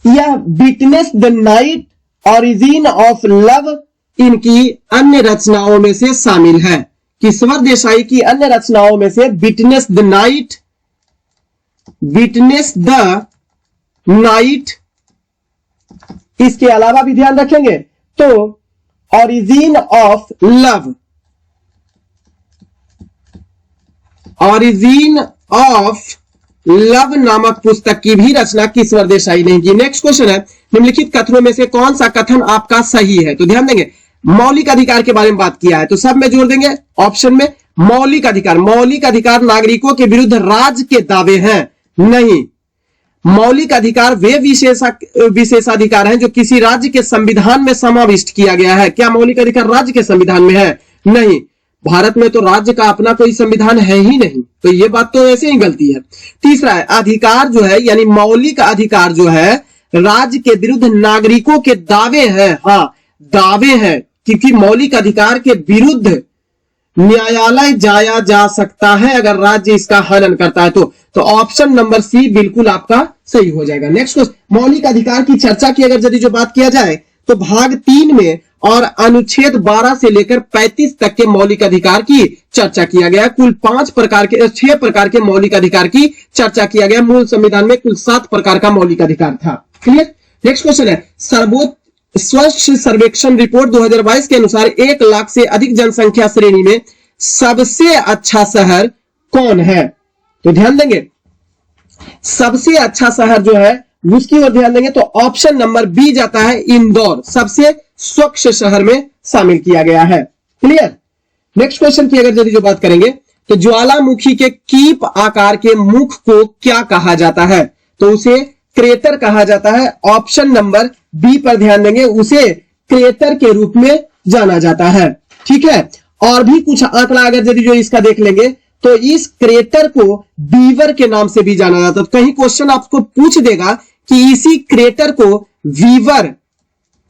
यह witness the night origin of love इनकी अन्य रचनाओं में से शामिल है। किश्वर देसाई की अन्य रचनाओं में से witness the night, witness the night, इसके अलावा भी ध्यान रखेंगे तो origin of love, origin of love नामक पुस्तक की भी रचना किश्वर देसाई ने की। नेक्स्ट क्वेश्चन है, निम्नलिखित कथनों में से कौन सा कथन आपका सही है? तो ध्यान देंगे, मौलिक अधिकार के बारे में बात किया है तो सब में जोड़ देंगे ऑप्शन में। मौलिक अधिकार, मौलिक अधिकार नागरिकों के विरुद्ध राज्य के दावे हैं? नहीं, मौलिक अधिकार वे विशेषाधिकार हैं जो किसी राज्य के संविधान में समाविष्ट किया गया है। क्या मौलिक अधिकार राज्य के संविधान में है? नहीं, भारत में तो राज्य का अपना कोई संविधान है ही नहीं, तो ये बात तो ऐसे ही गलती है। तीसरा है, अधिकार जो है यानी मौलिक अधिकार जो है राज्य के विरुद्ध नागरिकों के दावे हैं। हाँ, दावे हैं, क्योंकि मौलिक अधिकार के विरुद्ध न्यायालय जाया जा सकता है अगर राज्य इसका हनन करता है तो ऑप्शन नंबर सी बिल्कुल आपका सही हो जाएगा। नेक्स्ट क्वेश्चन, मौलिक अधिकार की चर्चा की अगर यदि जो बात किया जाए तो भाग 3 में और अनुच्छेद 12 से लेकर 35 तक के मौलिक अधिकार की चर्चा किया गया। कुल 6 प्रकार के मौलिक अधिकार की चर्चा किया गया। मूल संविधान में कुल 7 प्रकार का मौलिक अधिकार था। क्लियर? नेक्स्ट क्वेश्चन है, स्वच्छ सर्वेक्षण रिपोर्ट 2022 के अनुसार 1 लाख से अधिक जनसंख्या श्रेणी में सबसे अच्छा शहर कौन है? तो ध्यान देंगे, सबसे अच्छा शहर जो है उसकी ओर ध्यान देंगे तो ऑप्शन नंबर बी जाता है इंदौर, सबसे स्वच्छ शहर में शामिल किया गया है। क्लियर? नेक्स्ट क्वेश्चन की अगर यदि जो बात करेंगे तो ज्वालामुखी के कीप आकार के मुख को क्या कहा जाता है? तो उसे क्रेटर कहा जाता है। ऑप्शन नंबर बी पर ध्यान देंगे, उसे क्रेटर के रूप में जाना जाता है। ठीक है, और भी कुछ आंकड़ा अगर यदि जो इसका देख लेंगे तो इस क्रेटर को बीवर के नाम से भी जाना जाता है। तो कहीं क्वेश्चन आपको पूछ देगा कि इसी क्रेटर को वीवर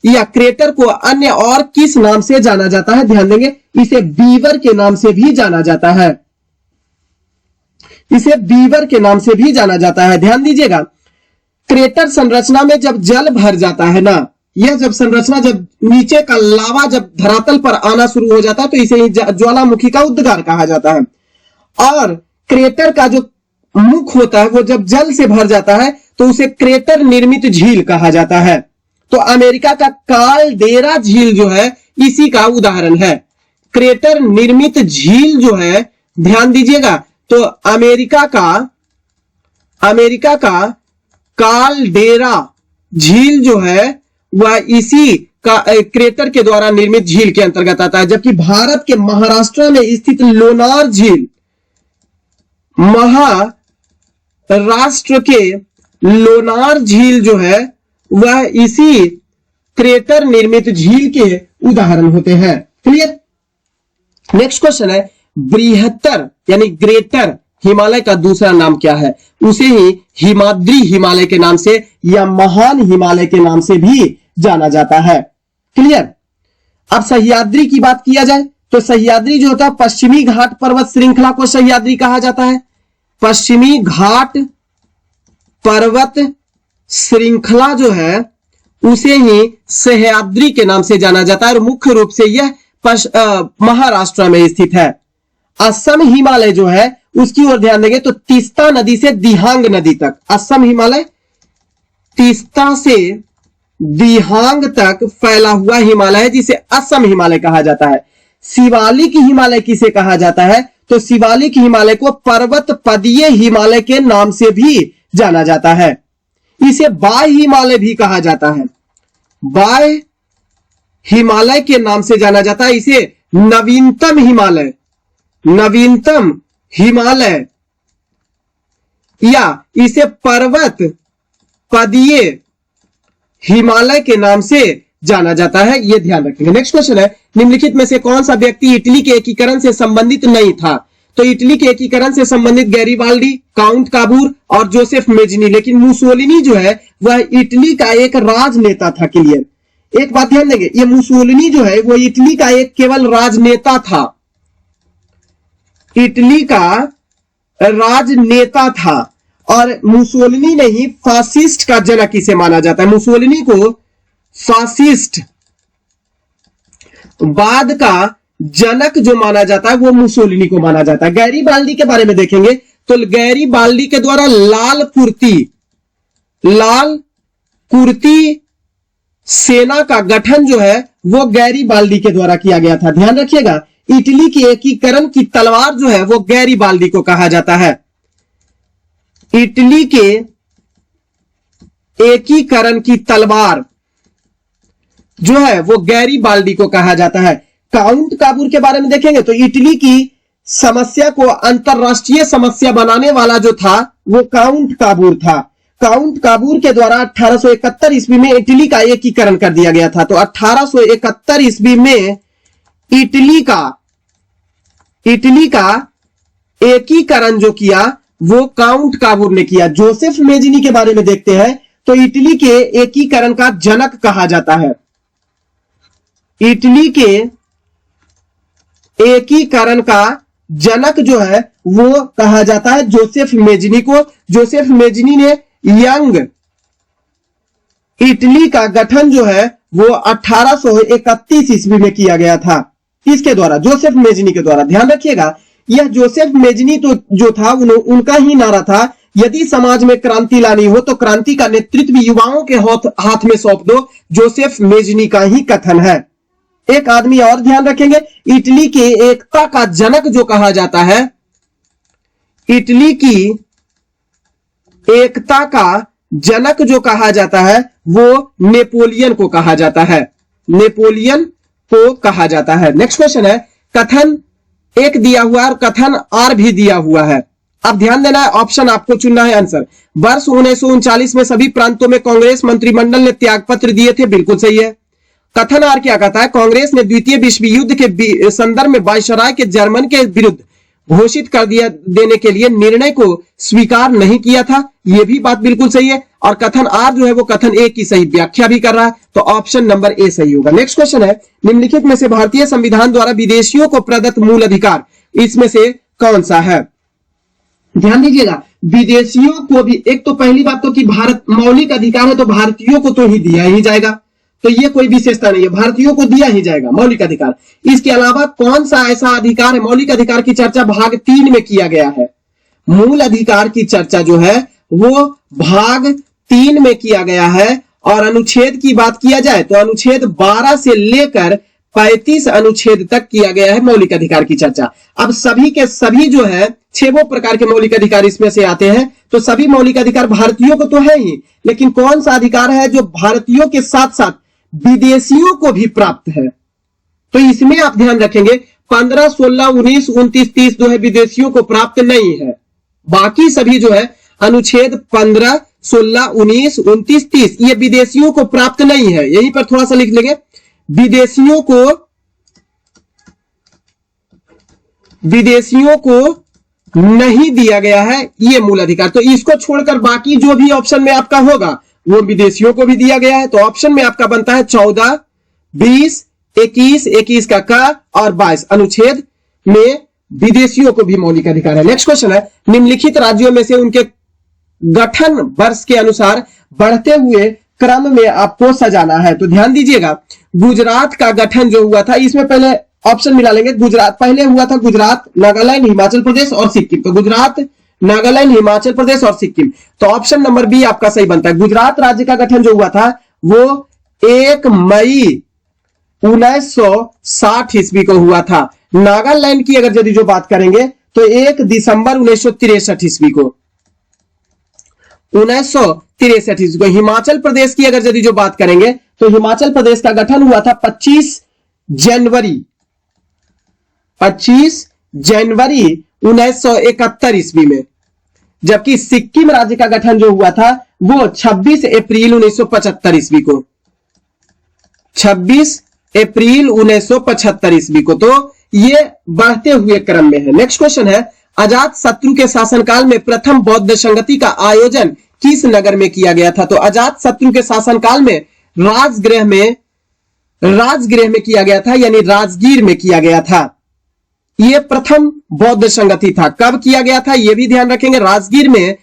या क्रेटर को अन्य और किस नाम से जाना जाता है? ध्यान देंगे, इसे बीवर के नाम से भी जाना जाता है, इसे बीवर के नाम से भी जाना जाता है। ध्यान दीजिएगा, क्रेटर संरचना में जब जल भर जाता है ना, यह जब संरचना जब नीचे का लावा जब धरातल पर आना शुरू हो जाता है तो इसे ज्वालामुखी का उद्गार कहा जाता है। और क्रेटर का जो मुख होता है वो जब जल से भर जाता है तो उसे क्रेटर निर्मित झील कहा जाता है। तो अमेरिका का काल्डेरा झील जो है इसी का उदाहरण है। क्रेटर निर्मित झील जो है, ध्यान दीजिएगा, तो अमेरिका का काल्डेरा झील जो है वह इसी का क्रेटर के द्वारा निर्मित झील के अंतर्गत आता है। जबकि भारत के महाराष्ट्र में स्थित लोनार झील, महाराष्ट्र के लोनार झील जो है वह इसी क्रेटर निर्मित झील के उदाहरण होते हैं। क्लियर? नेक्स्ट क्वेश्चन है, बृहत्तर यानी ग्रेटर हिमालय का दूसरा नाम क्या है? उसे ही हिमाद्री हिमालय के नाम से या महान हिमालय के नाम से भी जाना जाता है। क्लियर? अब सह्याद्री की बात किया जाए तो सह्याद्री जो होता है, पश्चिमी घाट पर्वत श्रृंखला को सह्याद्री कहा जाता है। पश्चिमी घाट पर्वत श्रृंखला जो है उसे ही सह्याद्री के नाम से जाना जाता है और मुख्य रूप से यह महाराष्ट्र में स्थित है। असम हिमालय जो है उसकी ओर ध्यान देंगे तो तीस्ता नदी से दिहांग नदी तक, असम हिमालय तीस्ता से दिहांग तक फैला हुआ हिमालय है जिसे असम हिमालय कहा जाता है। शिवालिक हिमालय किसे कहा जाता है? तो शिवालिक हिमालय को पर्वत पदीय हिमालय के नाम से भी जाना जाता है। इसे बाह्य हिमालय भी कहा जाता है। बाह्य हिमालय के नाम से जाना जाता है। इसे नवीनतम हिमालय, नवीनतम हिमालय या इसे पर्वत पदीय हिमालय के नाम से जाना जाता है, यह ध्यान रखेंगे। नेक्स्ट क्वेश्चन है, निम्नलिखित में से कौन सा व्यक्ति इटली के एकीकरण से संबंधित नहीं था? तो इटली के एकीकरण से संबंधित गैरीबाल्डी, काउंट काबूर और जोसेफ मेजनी। लेकिन मुसोलिनी जो है वह इटली का एक राजनेता था। क्लियर, एक बात ध्यान देंगे, ये मुसोलिनी जो है वो इटली का एक केवल राजनेता था, इटली का राजनेता था। और मुसोलिनी नहीं, फासिस्ट का जनक इसे माना जाता है। मुसोलिनी को फासिस्ट बाद का जनक जो माना जाता है वो मुसोलिनी को माना जाता है। गैरीबाल्डी के बारे में देखेंगे तो गैरीबाल्डी के द्वारा लाल कुर्ती सेना का गठन जो है वो गैरीबाल्डी के द्वारा किया गया था। ध्यान रखिएगा, इटली के एकीकरण की तलवार जो है वो गैरीबाल्डी को कहा जाता है। इटली के एकीकरण की तलवार जो है वो गैरीबाल्डी को कहा जाता है। काउंट काबूर के बारे में देखेंगे तो इटली की समस्या को अंतरराष्ट्रीय समस्या बनाने वाला जो था वो काउंट काबूर था। काउंट काबूर के द्वारा 1871 ईस्वी में इटली का एकीकरण कर दिया गया था। तो 1871 ईस्वी में इटली का एकीकरण जो किया वो काउंट काबूर ने किया। जोसेफ मेजनी के बारे में देखते हैं तो इटली के एकीकरण का जनक कहा जाता है। इटली के एकीकरण का जनक जो है वो कहा जाता है जोसेफ मेजनी को। जोसेफ मेजनी ने यंग इटली का गठन जो है वो 1831 ईस्वी में किया गया था। इसके द्वारा, जोसेफ मेजनी के द्वारा। ध्यान रखिएगा, यह जोसेफ मेजनी तो जो था उनका ही नारा था, यदि समाज में क्रांति लानी हो तो क्रांति का नेतृत्व युवाओं के हाथ में सौंप दो। जोसेफ मेजनी का ही कथन है। एक आदमी और ध्यान रखेंगे, इटली के एकता का जनक जो कहा जाता है, इटली की एकता का जनक जो कहा जाता है वो नेपोलियन को कहा जाता है। नेपोलियन को कहा जाता है। नेक्स्ट क्वेश्चन है, कथन एक दिया हुआ और कथन आर भी दिया हुआ है। अब ध्यान देना है, ऑप्शन आपको चुनना है आंसर। वर्ष 1939 में सभी प्रांतों में कांग्रेस मंत्रिमंडल ने त्यागपत्र दिए थे, बिल्कुल सही है। कथन आर क्या कहता है, कांग्रेस ने द्वितीय विश्व युद्ध के संदर्भ में वायसराय के जर्मन के विरुद्ध घोषित कर देने के लिए निर्णय को स्वीकार नहीं किया था, यह भी बात बिल्कुल सही है। और कथन आर जो है वो कथन ए की सही व्याख्या भी कर रहा है, तो ऑप्शन नंबर ए सही होगा। नेक्स्ट क्वेश्चन है, निम्नलिखित में से भारतीय संविधान द्वारा विदेशियों को प्रदत्त मूल अधिकार इसमें से कौन सा है? ध्यान दीजिएगा, विदेशियों को भी, एक तो पहली बात तो कि भारत मौलिक अधिकार है तो भारतीयों को तो ही दिया ही जाएगा, तो ये कोई विशेषता नहीं है, भारतीयों को दिया ही जाएगा मौलिक अधिकार। इसके अलावा कौन सा ऐसा अधिकार है, मौलिक अधिकार की चर्चा भाग 3 में किया गया है। मूल अधिकार की चर्चा जो है वो भाग 3 में किया गया है। और अनुच्छेद की बात किया जाए तो अनुच्छेद 12 से लेकर 35 अनुच्छेद तक किया गया है मौलिक अधिकार की चर्चा। अब सभी के सभी जो है 6 प्रकार के मौलिक अधिकार इसमें से आते हैं, तो सभी मौलिक अधिकार भारतीयों को तो है ही, लेकिन कौन सा अधिकार है जो भारतीयों के साथ साथ विदेशियों को भी प्राप्त है? तो इसमें आप ध्यान रखेंगे 15, 16, 19, 29, 30 जो है विदेशियों को प्राप्त नहीं है। बाकी सभी जो है अनुच्छेद 15, 16, 19, 29, 30 ये विदेशियों को प्राप्त नहीं है। यहीं पर थोड़ा सा लिख लेंगे, विदेशियों को नहीं दिया गया है ये मूल अधिकार। तो इसको छोड़कर बाकी जो भी ऑप्शन में आपका होगा वो विदेशियों को भी दिया गया है। तो ऑप्शन में आपका बनता है 14, 20, 21, 21 का क और 22 अनुच्छेद में विदेशियों को भी मौलिक अधिकार है। नेक्स्ट क्वेश्चन है, निम्नलिखित राज्यों में से उनके गठन वर्ष के अनुसार बढ़ते हुए क्रम में आपको सजाना है। तो ध्यान दीजिएगा, गुजरात का गठन जो हुआ था, इसमें पहले ऑप्शन मिला लेंगे। गुजरात पहले हुआ था, गुजरात, नागालैंड, हिमाचल प्रदेश और सिक्किम। तो गुजरात, नागालैंड, हिमाचल प्रदेश और सिक्किम। तो ऑप्शन नंबर बी आपका सही बनता है। गुजरात राज्य का गठन जो हुआ था वो 1 मई 1960 ईस्वी को हुआ था। नागालैंड की अगर यदि जो बात करेंगे तो 1 दिसंबर 1963 ईस्वी को, 1963 ईस्वी को। हिमाचल प्रदेश की अगर यदि जो बात करेंगे तो हिमाचल प्रदेश का गठन हुआ था 25 जनवरी 1971 ईस्वी में, जबकि सिक्किम राज्य का गठन जो हुआ था वो 26 अप्रैल 1975 ईस्वी को, 26 अप्रैल 1975 ईस्वी को। तो ये बढ़ते हुए क्रम में है। नेक्स्ट क्वेश्चन है, अजात शत्रु के शासनकाल में प्रथम बौद्ध संगति का आयोजन किस नगर में किया गया था? तो अजात शत्रु के शासनकाल में राजगृह में किया गया था, यानी राजगीर में किया गया था। यह प्रथम बौद्ध संगति था। कब किया गया था यह भी ध्यान रखेंगे। राजगीर में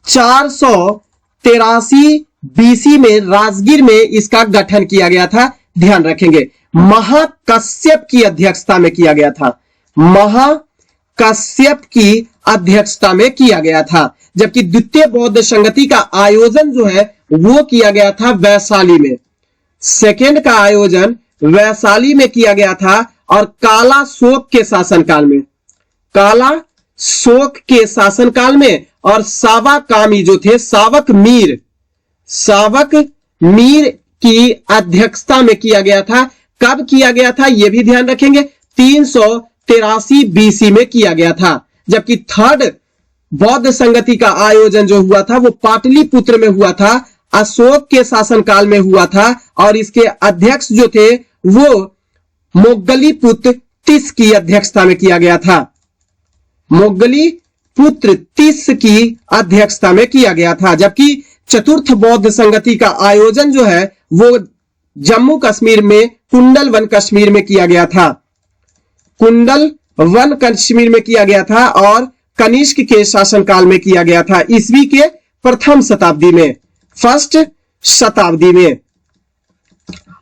483 बीसी में राजगीर में इसका गठन किया गया था, ध्यान रखेंगे। महाकश्यप की अध्यक्षता में किया गया था, महाकश्यप की अध्यक्षता में किया गया था। जबकि द्वितीय बौद्ध संगति का आयोजन जो है वो किया गया था वैशाली में। सेकेंड का आयोजन वैशाली में किया गया था और काला शोक के शासनकाल में, काला शोक के शासनकाल में, और सावाकामी जो थे सावक मीर की अध्यक्षता में किया गया था। कब किया गया था यह भी ध्यान रखेंगे। 383 बीसी में किया गया था। जबकि थर्ड बौद्ध संगति का आयोजन जो हुआ था वो पाटलिपुत्र में हुआ था, अशोक के शासनकाल में हुआ था, और इसके अध्यक्ष जो थे वो मोगलीपुत्र तिस की अध्यक्षता में किया गया था, मोगलीपुत्र तिस की अध्यक्षता में किया गया था। जबकि चतुर्थ बौद्ध संगति का आयोजन जो है वो जम्मू कश्मीर में कुंडल वन कश्मीर में किया गया था, कुंडल वन कश्मीर में किया गया था, और कनिष्क के शासनकाल में किया गया था, ईस्वी के प्रथम शताब्दी में, फर्स्ट शताब्दी में।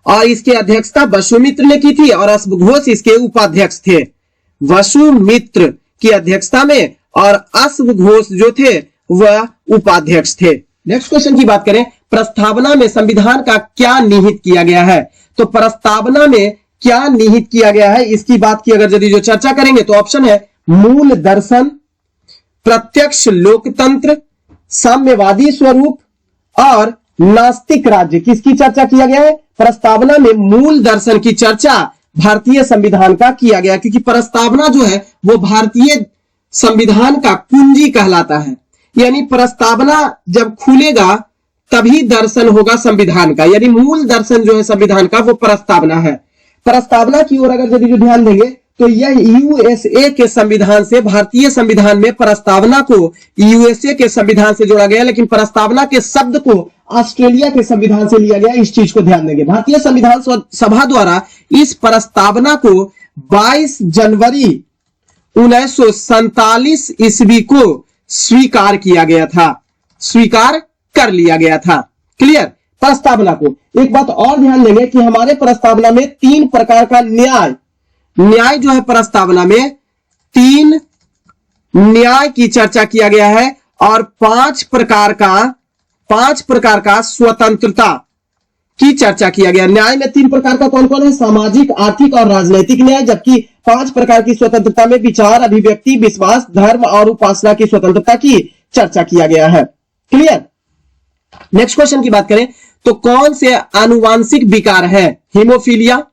और इसके अध्यक्षता वसुमित्र ने की थी और अश्वघोष इसके उपाध्यक्ष थे, वसुमित्र की अध्यक्षता में, और अश्वघोष जो थे वह उपाध्यक्ष थे। नेक्स्ट क्वेश्चन की बात करें, प्रस्तावना में संविधान का क्या निहित किया गया है? तो प्रस्तावना में क्या निहित किया गया है इसकी बात की अगर यदि जो चर्चा करेंगे तो ऑप्शन है मूल दर्शन, प्रत्यक्ष लोकतंत्र, साम्यवादी स्वरूप और नास्तिक राज्य। किसकी चर्चा किया गया है? प्रस्तावना में मूल दर्शन की चर्चा भारतीय संविधान का किया गया, क्योंकि प्रस्तावना जो है वो भारतीय संविधान का कुंजी कहलाता है। यानी प्रस्तावना जब खुलेगा तभी दर्शन होगा संविधान का, यानी मूल दर्शन जो है संविधान का वो प्रस्तावना है। प्रस्तावना की ओर अगर यदि ध्यान देंगे तो यह यूएसए के संविधान से, भारतीय संविधान में प्रस्तावना को यूएसए के संविधान से जोड़ा गया, लेकिन प्रस्तावना के शब्द को ऑस्ट्रेलिया के संविधान से लिया गया। इस चीज को ध्यान देंगे। भारतीय संविधान सभा द्वारा इस प्रस्तावना को 22 जनवरी 1947 ईस्वी को स्वीकार किया गया था, स्वीकार कर लिया गया था। क्लियर? प्रस्तावना को एक बात और ध्यान देंगे कि हमारे प्रस्तावना में 3 प्रकार का न्याय जो है, प्रस्तावना में 3 न्याय की चर्चा किया गया है, और 5 प्रकार का स्वतंत्रता की चर्चा किया गया। न्याय में 3 प्रकार का कौन कौन है? सामाजिक, आर्थिक और राजनैतिक न्याय। जबकि 5 प्रकार की स्वतंत्रता में विचार, अभिव्यक्ति, विश्वास, धर्म और उपासना की स्वतंत्रता की चर्चा किया गया है। क्लियर? नेक्स्ट क्वेश्चन की बात करें तो कौन से आनुवांशिक विकार है? हीमोफीलिया,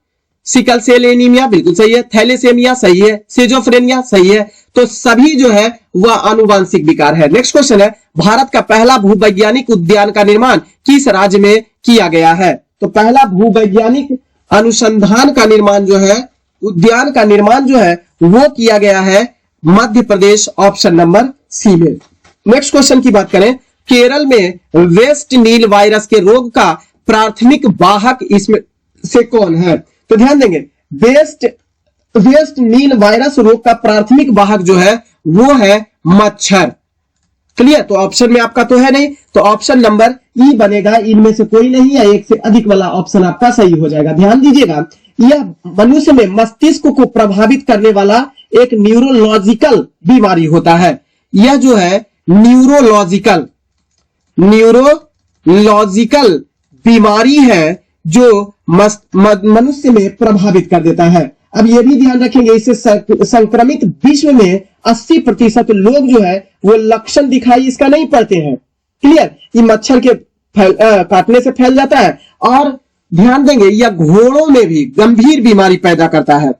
सिकल सेल एनीमिया बिल्कुल सही है, थैलेसेमिया सही है, सिजोफ्रेनिया सही है। तो सभी जो है वह आनुवांशिक विकार है। नेक्स्ट क्वेश्चन है, भारत का पहला भूवैज्ञानिक उद्यान का निर्माण किस राज्य में किया गया है? तो पहला भूवैज्ञानिक अनुसंधान का निर्माण जो है, उद्यान का निर्माण जो है वो किया गया है मध्य प्रदेश, ऑप्शन नंबर सी में। नेक्स्ट क्वेश्चन की बात करें, केरल में वेस्ट नील वायरस के रोग का प्राथमिक वाहक इसमें से कौन है? तो ध्यान देंगे, वेस्ट नील वायरस रोग का प्राथमिक वाहक जो है वो है मच्छर। क्लियर? तो ऑप्शन में आपका तो है नहीं, तो ऑप्शन नंबर ई बनेगा। इनमें से कोई नहीं है, एक से अधिक वाला ऑप्शन आपका सही हो जाएगा। ध्यान दीजिएगा, यह मनुष्य में मस्तिष्क को प्रभावित करने वाला एक न्यूरोलॉजिकल बीमारी होता है। यह जो है न्यूरोलॉजिकल बीमारी है जो मनुष्य में प्रभावित कर देता है। अब यह भी ध्यान रखेंगे, इससे संक्रमित विश्व में 80% लोग जो है वो लक्षण दिखाई इसका नहीं पड़ते हैं। क्लियर? ये मच्छर के काटने से फैल जाता है, और ध्यान देंगे यह घोड़ों में भी गंभीर बीमारी पैदा करता है।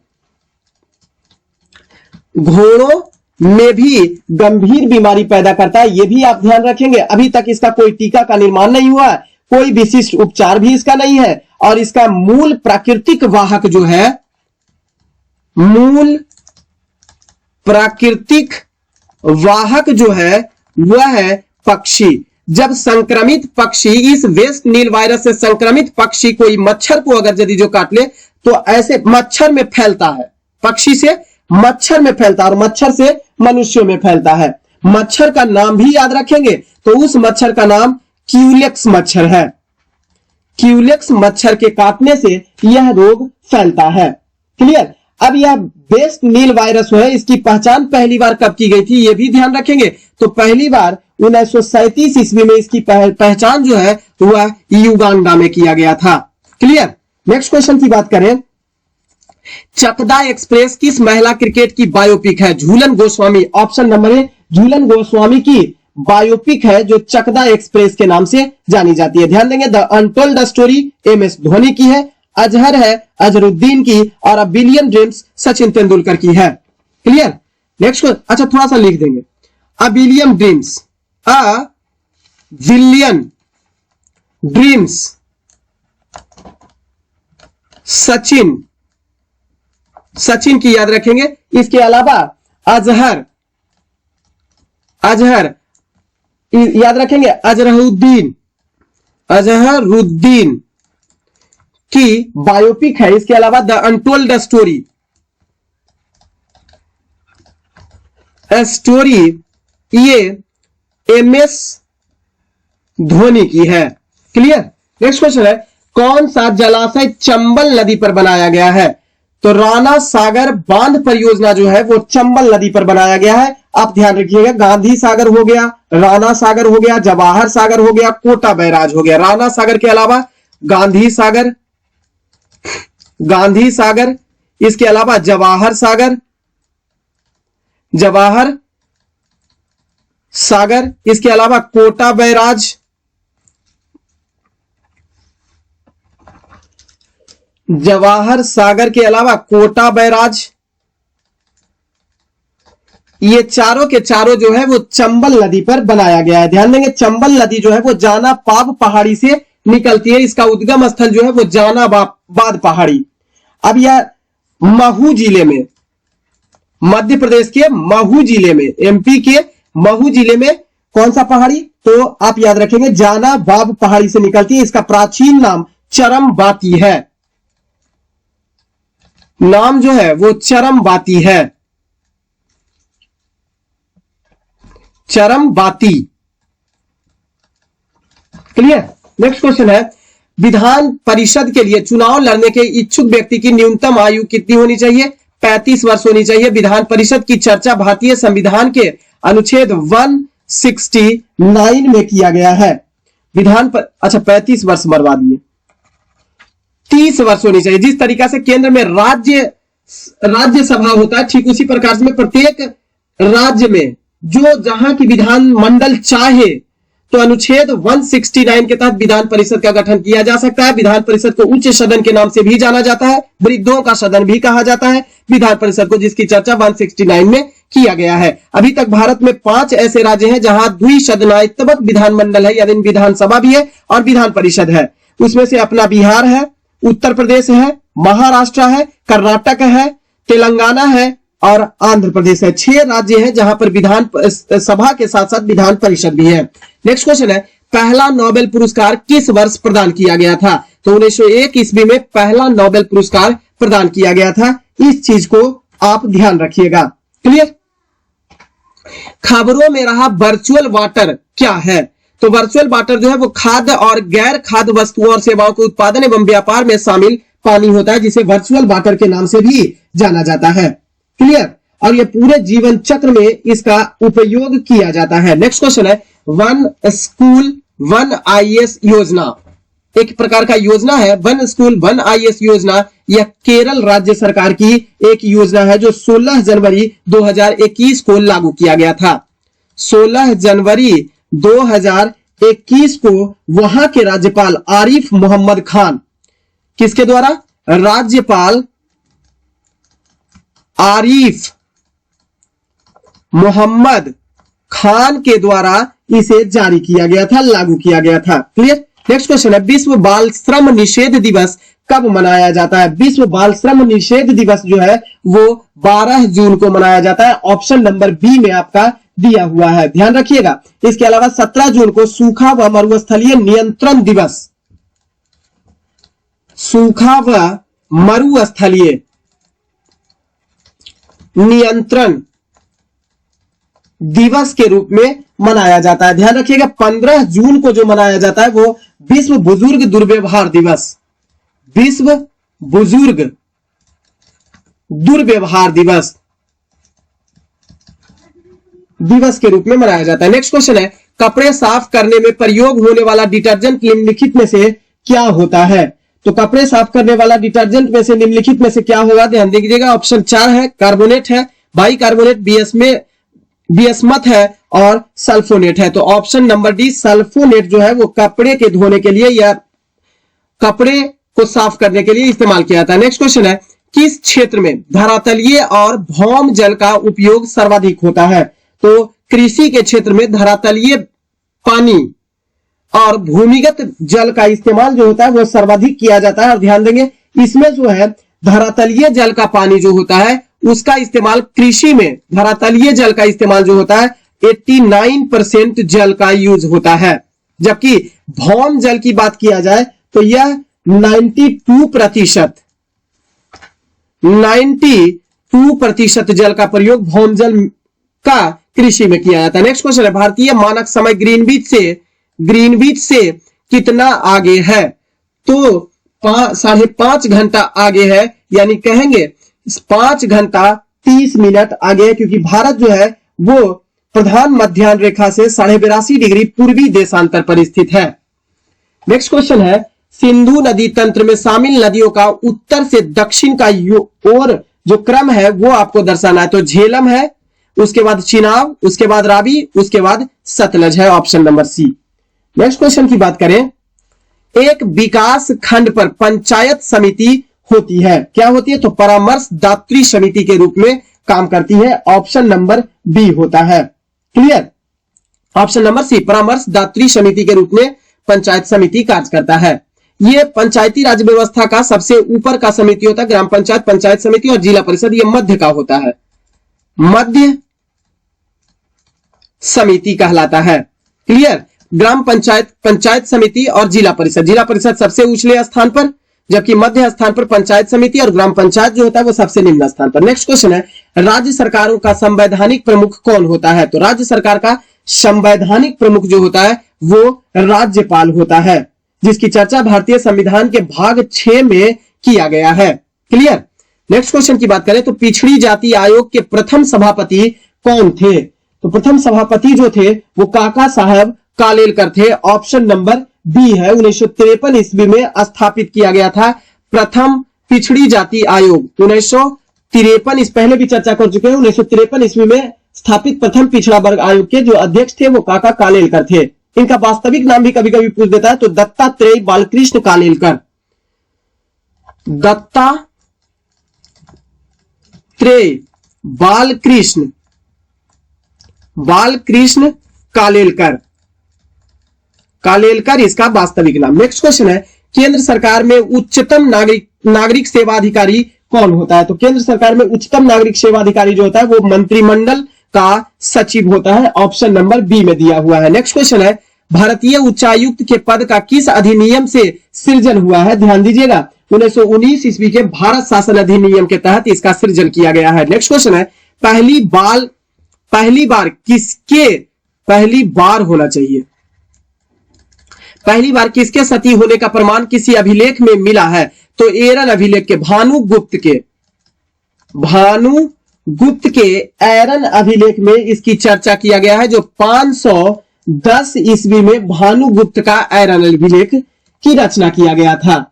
घोड़ों में भी गंभीर बीमारी पैदा करता है, यह भी आप ध्यान रखेंगे। अभी तक इसका कोई टीका का निर्माण नहीं हुआ है, कोई विशिष्ट उपचार भी इसका नहीं है, और इसका मूल प्राकृतिक वाहक जो है, मूल प्राकृतिक वाहक जो है वह है पक्षी। जब संक्रमित पक्षी, इस वेस्ट नील वायरस से संक्रमित पक्षी कोई मच्छर को अगर यदि जो काट ले तो ऐसे मच्छर में फैलता है, पक्षी से मच्छर में फैलता है और मच्छर से मनुष्यों में फैलता है। मच्छर का नाम भी याद रखेंगे तो उस मच्छर का नाम क्यूलेक्स मच्छर है। क्यूलेक्स मच्छर के काटने से यह रोग फैलता है। क्लियर। अब यह वेस्ट नील वायरस है, इसकी पहचान पहली बार कब की गई थी यह भी ध्यान रखेंगे। तो पहली बार 1937 ईस्वी में इसकी पहचान जो है वह युगांडा में किया गया था। क्लियर। नेक्स्ट क्वेश्चन की बात करें, चकदा एक्सप्रेस किस महिला क्रिकेट की बायोपिक है? Jhulan Goswami. Option number A, Jhulan Goswami की बायोपिक है जो चकदा एक्सप्रेस के नाम से जानी जाती है। ध्यान देंगे, the untold story MS Dhoni की है, अजहर है अजहरुद्दीन की, और a billion dreams Sachin Tendulkar की है। क्लियर। नेक्स्ट, अच्छा थोड़ा सा लिख देंगे, a billion dreams, a billion dreams Sachin की याद रखेंगे। इसके अलावा अजहर याद रखेंगे, अजहरुद्दीन की बायोपिक है। इसके अलावा द अनटोल्ड स्टोरी ये MS धोनी की है। क्लियर। नेक्स्ट क्वेश्चन है, कौन सा जलाशय चंबल नदी पर बनाया गया है? तो राणा सागर बांध परियोजना जो है वो चंबल नदी पर बनाया गया है। आप ध्यान रखिएगा, गांधी सागर हो गया, राणा सागर हो गया, जवाहर सागर हो गया, कोटा बैराज हो गया। राणा सागर के अलावा गांधी सागर, इसके अलावा जवाहर सागर, इसके अलावा कोटा बैराज, जवाहर सागर के अलावा कोटा बैराज, ये चारों के चारों जो है वो चंबल नदी पर बनाया गया है। ध्यान देंगे, चंबल नदी जो है वो जानाबाद पहाड़ी से निकलती है। इसका उद्गम स्थल जो है वो जानाबाद पहाड़ी। अब यह महू जिले में, मध्य प्रदेश के महू जिले में, MP के महू जिले में कौन सा पहाड़ी? तो आप याद रखेंगे जानाबाद पहाड़ी से निकलती है। इसका प्राचीन नाम चरमबाती है, नाम जो है वो चरमबाती है, चरमबाती। क्लियर। नेक्स्ट क्वेश्चन है, विधान परिषद के लिए चुनाव लड़ने के इच्छुक व्यक्ति की न्यूनतम आयु कितनी होनी चाहिए? 35 वर्ष होनी चाहिए। विधान परिषद की चर्चा भारतीय संविधान के अनुच्छेद 169 में किया गया है। विधान पर, अच्छा 35 वर्ष मरवा दिए, 30 वर्ष होनी चाहिए। जिस तरीका से केंद्र में राज्यसभा होता है, ठीक उसी प्रकार से प्रत्येक राज्य में जो जहां की विधान मंडल चाहे तो अनुच्छेद 169 के तहत विधान परिषद का गठन किया जा सकता है। विधान परिषद को उच्च सदन के नाम से भी जाना जाता है, वृद्धों का सदन भी कहा जाता है विधान परिषद को, जिसकी चर्चा 169 में किया गया है। अभी तक भारत में 5 ऐसे राज्य हैं जहां द्विसदनात्मक विधानमंडल है, यानी विधानसभा भी है और विधान परिषद है। उसमें से अपना बिहार है, उत्तर प्रदेश है, महाराष्ट्र है, कर्नाटक है, तेलंगाना है और आंध्र प्रदेश है। 6 राज्य हैं जहां पर विधान सभा के साथ साथ विधान परिषद भी है। नेक्स्ट क्वेश्चन है, पहला नोबेल पुरस्कार किस वर्ष प्रदान किया गया था? तो 1901 ईस्वी में पहला नोबेल पुरस्कार प्रदान किया गया था। इस चीज को आप ध्यान रखिएगा। क्लियर। खबरों में रहा वर्चुअल वाटर क्या है? तो वर्चुअल वाटर जो है वो खाद्य और गैर खाद्य वस्तुओं और सेवाओं के उत्पादन एवं व्यापार में शामिल पानी होता है, जिसे वर्चुअल वाटर के नाम से भी जाना जाता है। क्लियर। और ये पूरे जीवन चक्र में इसका उपयोग किया जाता है। नेक्स्ट क्वेश्चन है, वन स्कूल वन IAS योजना एक प्रकार का योजना है। वन स्कूल वन IAS योजना यह केरल राज्य सरकार की एक योजना है जो 16 जनवरी 2021 को लागू किया गया था। 16 जनवरी 1921 को वहां के राज्यपाल आरिफ मोहम्मद खान, किसके द्वारा? राज्यपाल आरिफ मोहम्मद खान के द्वारा इसे जारी किया गया था, लागू किया गया था। क्लियर? नेक्स्ट क्वेश्चन है, विश्व बाल श्रम निषेध दिवस कब मनाया जाता है? विश्व बाल श्रम निषेध दिवस जो है वो 12 जून को मनाया जाता है। ऑप्शन नंबर बी में आपका दिया हुआ है, ध्यान रखिएगा। इसके अलावा 17 जून को सूखा व मरुस्थलीय नियंत्रण दिवस, सूखा व मरुस्थलीय नियंत्रण दिवस के रूप में मनाया जाता है। ध्यान रखिएगा 15 जून को जो मनाया जाता है वो विश्व बुजुर्ग दुर्व्यवहार दिवस, विश्व बुजुर्ग दुर्व्यवहार दिवस के रूप में मनाया जाता है। नेक्स्ट क्वेश्चन है, कपड़े साफ करने में प्रयोग होने वाला डिटर्जेंट निम्नलिखित में से क्या होता है? तो कपड़े साफ करने वाला डिटर्जेंट में से निम्नलिखित में से क्या होगा? ध्यान दीजिएगा। ऑप्शन 4 है कार्बोनेट है, बाइकार्बोनेट, बिस्मथ है और सल्फोनेट है। तो ऑप्शन नंबर डी सल्फोनेट जो है वो कपड़े के धोने के लिए या कपड़े को साफ करने के लिए इस्तेमाल किया जाता है। नेक्स्ट क्वेश्चन है, किस क्षेत्र में धरातलीय और भौम जल का उपयोग सर्वाधिक होता है? तो कृषि के क्षेत्र में धरातलीय पानी और भूमिगत जल का इस्तेमाल जो होता है वो सर्वाधिक किया जाता है। और ध्यान देंगे इसमें जो है धरातलीय जल का पानी जो होता है उसका इस्तेमाल कृषि में, धरातलीय जल का इस्तेमाल जो होता है 89% जल का यूज होता है, जबकि भौम जल की बात किया जाए तो यह 92% जल का प्रयोग भौम जल का कृषि में किया जाता है। नेक्स्ट क्वेश्चन है, भारतीय मानक समय ग्रीनविच से कितना आगे है? तो 5.5 घंटा आगे है, यानी कहेंगे 5 घंटा 30 मिनट आगे है, क्योंकि भारत जो है वो प्रधान मध्याह्न रेखा से 82.5 डिग्री पूर्वी देशांतर पर स्थित है। नेक्स्ट क्वेश्चन है, सिंधु नदी तंत्र में शामिल नदियों का उत्तर से दक्षिण का ओर जो क्रम है वो आपको दर्शाना है। तो झेलम है, उसके बाद चिनाब, उसके बाद रावी, उसके बाद सतलज है। Option number C. Next question की बात करें, एक विकास खंड पर पंचायत समिति होती है, क्या होती है? तो परामर्शदात्री समिति के रूप में काम करती है। ऑप्शन नंबर बी होता है। क्लियर? ऑप्शन नंबर सी, परामर्शदात्री समिति के रूप में पंचायत समिति कार्य करता है। ये पंचायती राज व्यवस्था का सबसे ऊपर का समिति होता है, ग्राम पंचायत, पंचायत समिति और जिला परिषद ये मध्य का होता है, मध्य समिति कहलाता है। क्लियर? ग्राम पंचायत, पंचायत समिति और जिला परिषद सबसे ऊंचले स्थान पर, जबकि मध्य स्थान पर पंचायत समिति और ग्राम पंचायत जो होता है वो सबसे निम्न स्थान पर। नेक्स्ट क्वेश्चन है, राज्य सरकारों का संवैधानिक प्रमुख कौन होता है? तो राज्य सरकार का संवैधानिक प्रमुख जो होता है वो राज्यपाल होता है, जिसकी चर्चा भारतीय संविधान के भाग 6 में किया गया है। क्लियर? नेक्स्ट क्वेश्चन की बात करें तो पिछड़ी जाति आयोग के प्रथम सभापति कौन थे? तो प्रथम सभापति जो थे वो काका साहब कालेलकर थे। ऑप्शन नंबर बी है। 1953 ईस्वी में स्थापित किया गया था प्रथम पिछड़ी जाति आयोग। 1953, इस पहले भी चर्चा कर चुके हैं। 1953 ईस्वी में स्थापित प्रथम पिछड़ा वर्ग आयोग के जो अध्यक्ष थे वो काका कालेलकर थे। इनका वास्तविक नाम भी कभी कभी पूछ देता है, तो दत्तात्रेय बालकृष्ण कालेलकर, दत्तात्रेय बालकृष्ण कालेलकर इसका वास्तविक नाम। नेक्स्ट क्वेश्चन है, केंद्र सरकार में उच्चतम नागरिक सेवा अधिकारी कौन होता है? तो केंद्र सरकार में उच्चतम नागरिक सेवा अधिकारी जो होता है वो मंत्रिमंडल का सचिव होता है। ऑप्शन नंबर बी में दिया हुआ है। नेक्स्ट क्वेश्चन है, भारतीय उच्चायुक्त के पद का किस अधिनियम से सृजन हुआ है? ध्यान दीजिएगा, 1919 ईस्वी के भारत शासन अधिनियम के तहत इसका सृजन किया गया है। नेक्स्ट क्वेश्चन है, पहली बार होना चाहिए, पहली बार किसके सती होने का प्रमाण किसी अभिलेख में मिला है? तो एरन अभिलेख के, भानुगुप्त के एरन अभिलेख में इसकी चर्चा किया गया है, जो 510 ईस्वी में भानुगुप्त का एरन अभिलेख की रचना किया गया था।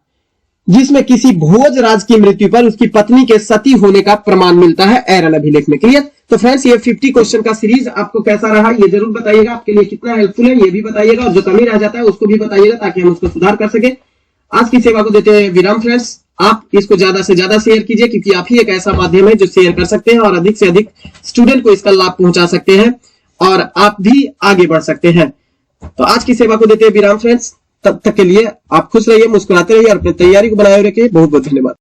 जिसमें किसी भोज राज की मृत्यु पर उसकी पत्नी के सती होने का प्रमाण मिलता है एरन अभिलेख में। क्लियर? तो फ्रेंड्स ये 50 क्वेश्चन का सीरीज आपको कैसा रहा ये जरूर बताइएगा, आपके लिए कितना हेल्पफुल है ये भी बताइएगा, और जो कमी रह जाता है उसको भी बताइएगा ताकि हम उसको सुधार कर सके। आज की सेवा को देते हैं विराम फ्रेंड्स। आप इसको ज्यादा से ज्यादा शेयर कीजिए, क्योंकि आप ही एक ऐसा माध्यम है जो शेयर कर सकते हैं और अधिक से अधिक स्टूडेंट को इसका लाभ पहुंचा सकते हैं और आप भी आगे बढ़ सकते हैं। तो आज की सेवा को देते हैं विराम फ्रेंड्स। तब तक के लिए आप खुश रहिए, मुस्कुराते रहिए और अपनी तैयारी को बनाए रखिए। बहुत बहुत धन्यवाद।